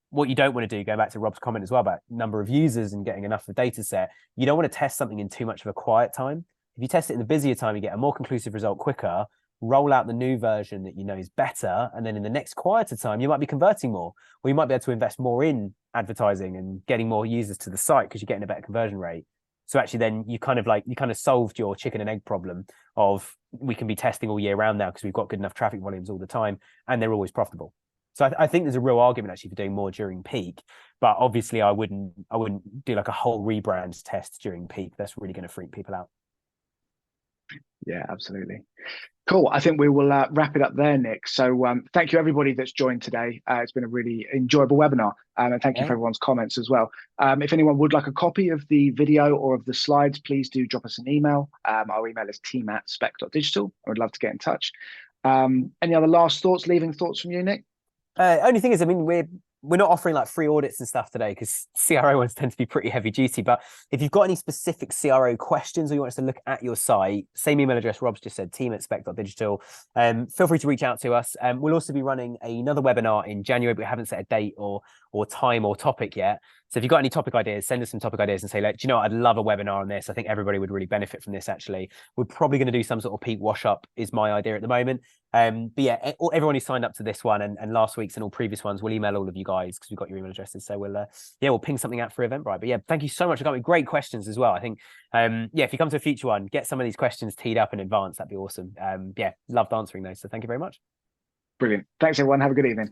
What you don't want to do, going back to Rob's comment as well about number of users and getting enough of a data set, you don't want to test something in too much of a quiet time. If you test it in the busier time, you get a more conclusive result quicker. Roll out the new version that you know is better, and then in the next quieter time you might be converting more, or you might be able to invest more in advertising and getting more users to the site because you're getting a better conversion rate. So actually then you kind of solved your chicken and egg problem of we can be testing all year round now because we've got good enough traffic volumes all the time and they're always profitable. So I think there's a real argument actually for doing more during peak, but obviously I wouldn't do like a whole rebrand test during peak. That's really going to freak people out. Yeah, absolutely. Cool. I think we will wrap it up there, Nick. So thank you, everybody that's joined today. It's been a really enjoyable webinar. And thank you for everyone's comments as well. If anyone would like a copy of the video or of the slides, please do drop us an email. Our email is team@spec.digital. I would love to get in touch. Any other last thoughts, leaving thoughts from you, Nick? Only thing is, I mean, we're not offering like free audits and stuff today because CRO ones tend to be pretty heavy duty. But if you've got any specific CRO questions or you want us to look at your site, same email address Rob's just said, team@spec.digital. Feel free to reach out to us. We'll also be running another webinar in January, but we haven't set a date or time or topic yet. So if you've got any topic ideas, send us some topic ideas and say, like, do you know what? I'd love a webinar on this. I think everybody would really benefit from this, actually. We're probably going to do some sort of peak wash up is my idea at the moment. But yeah, everyone who signed up to this one and last week's and all previous ones, we'll email all of you guys because we've got your email addresses. So we'll ping something out for Eventbrite. But yeah, thank you so much for coming. Great questions as well. I think, if you come to a future one, get some of these questions teed up in advance. That'd be awesome. Loved answering those. So thank you very much. Brilliant. Thanks, everyone. Have a good evening.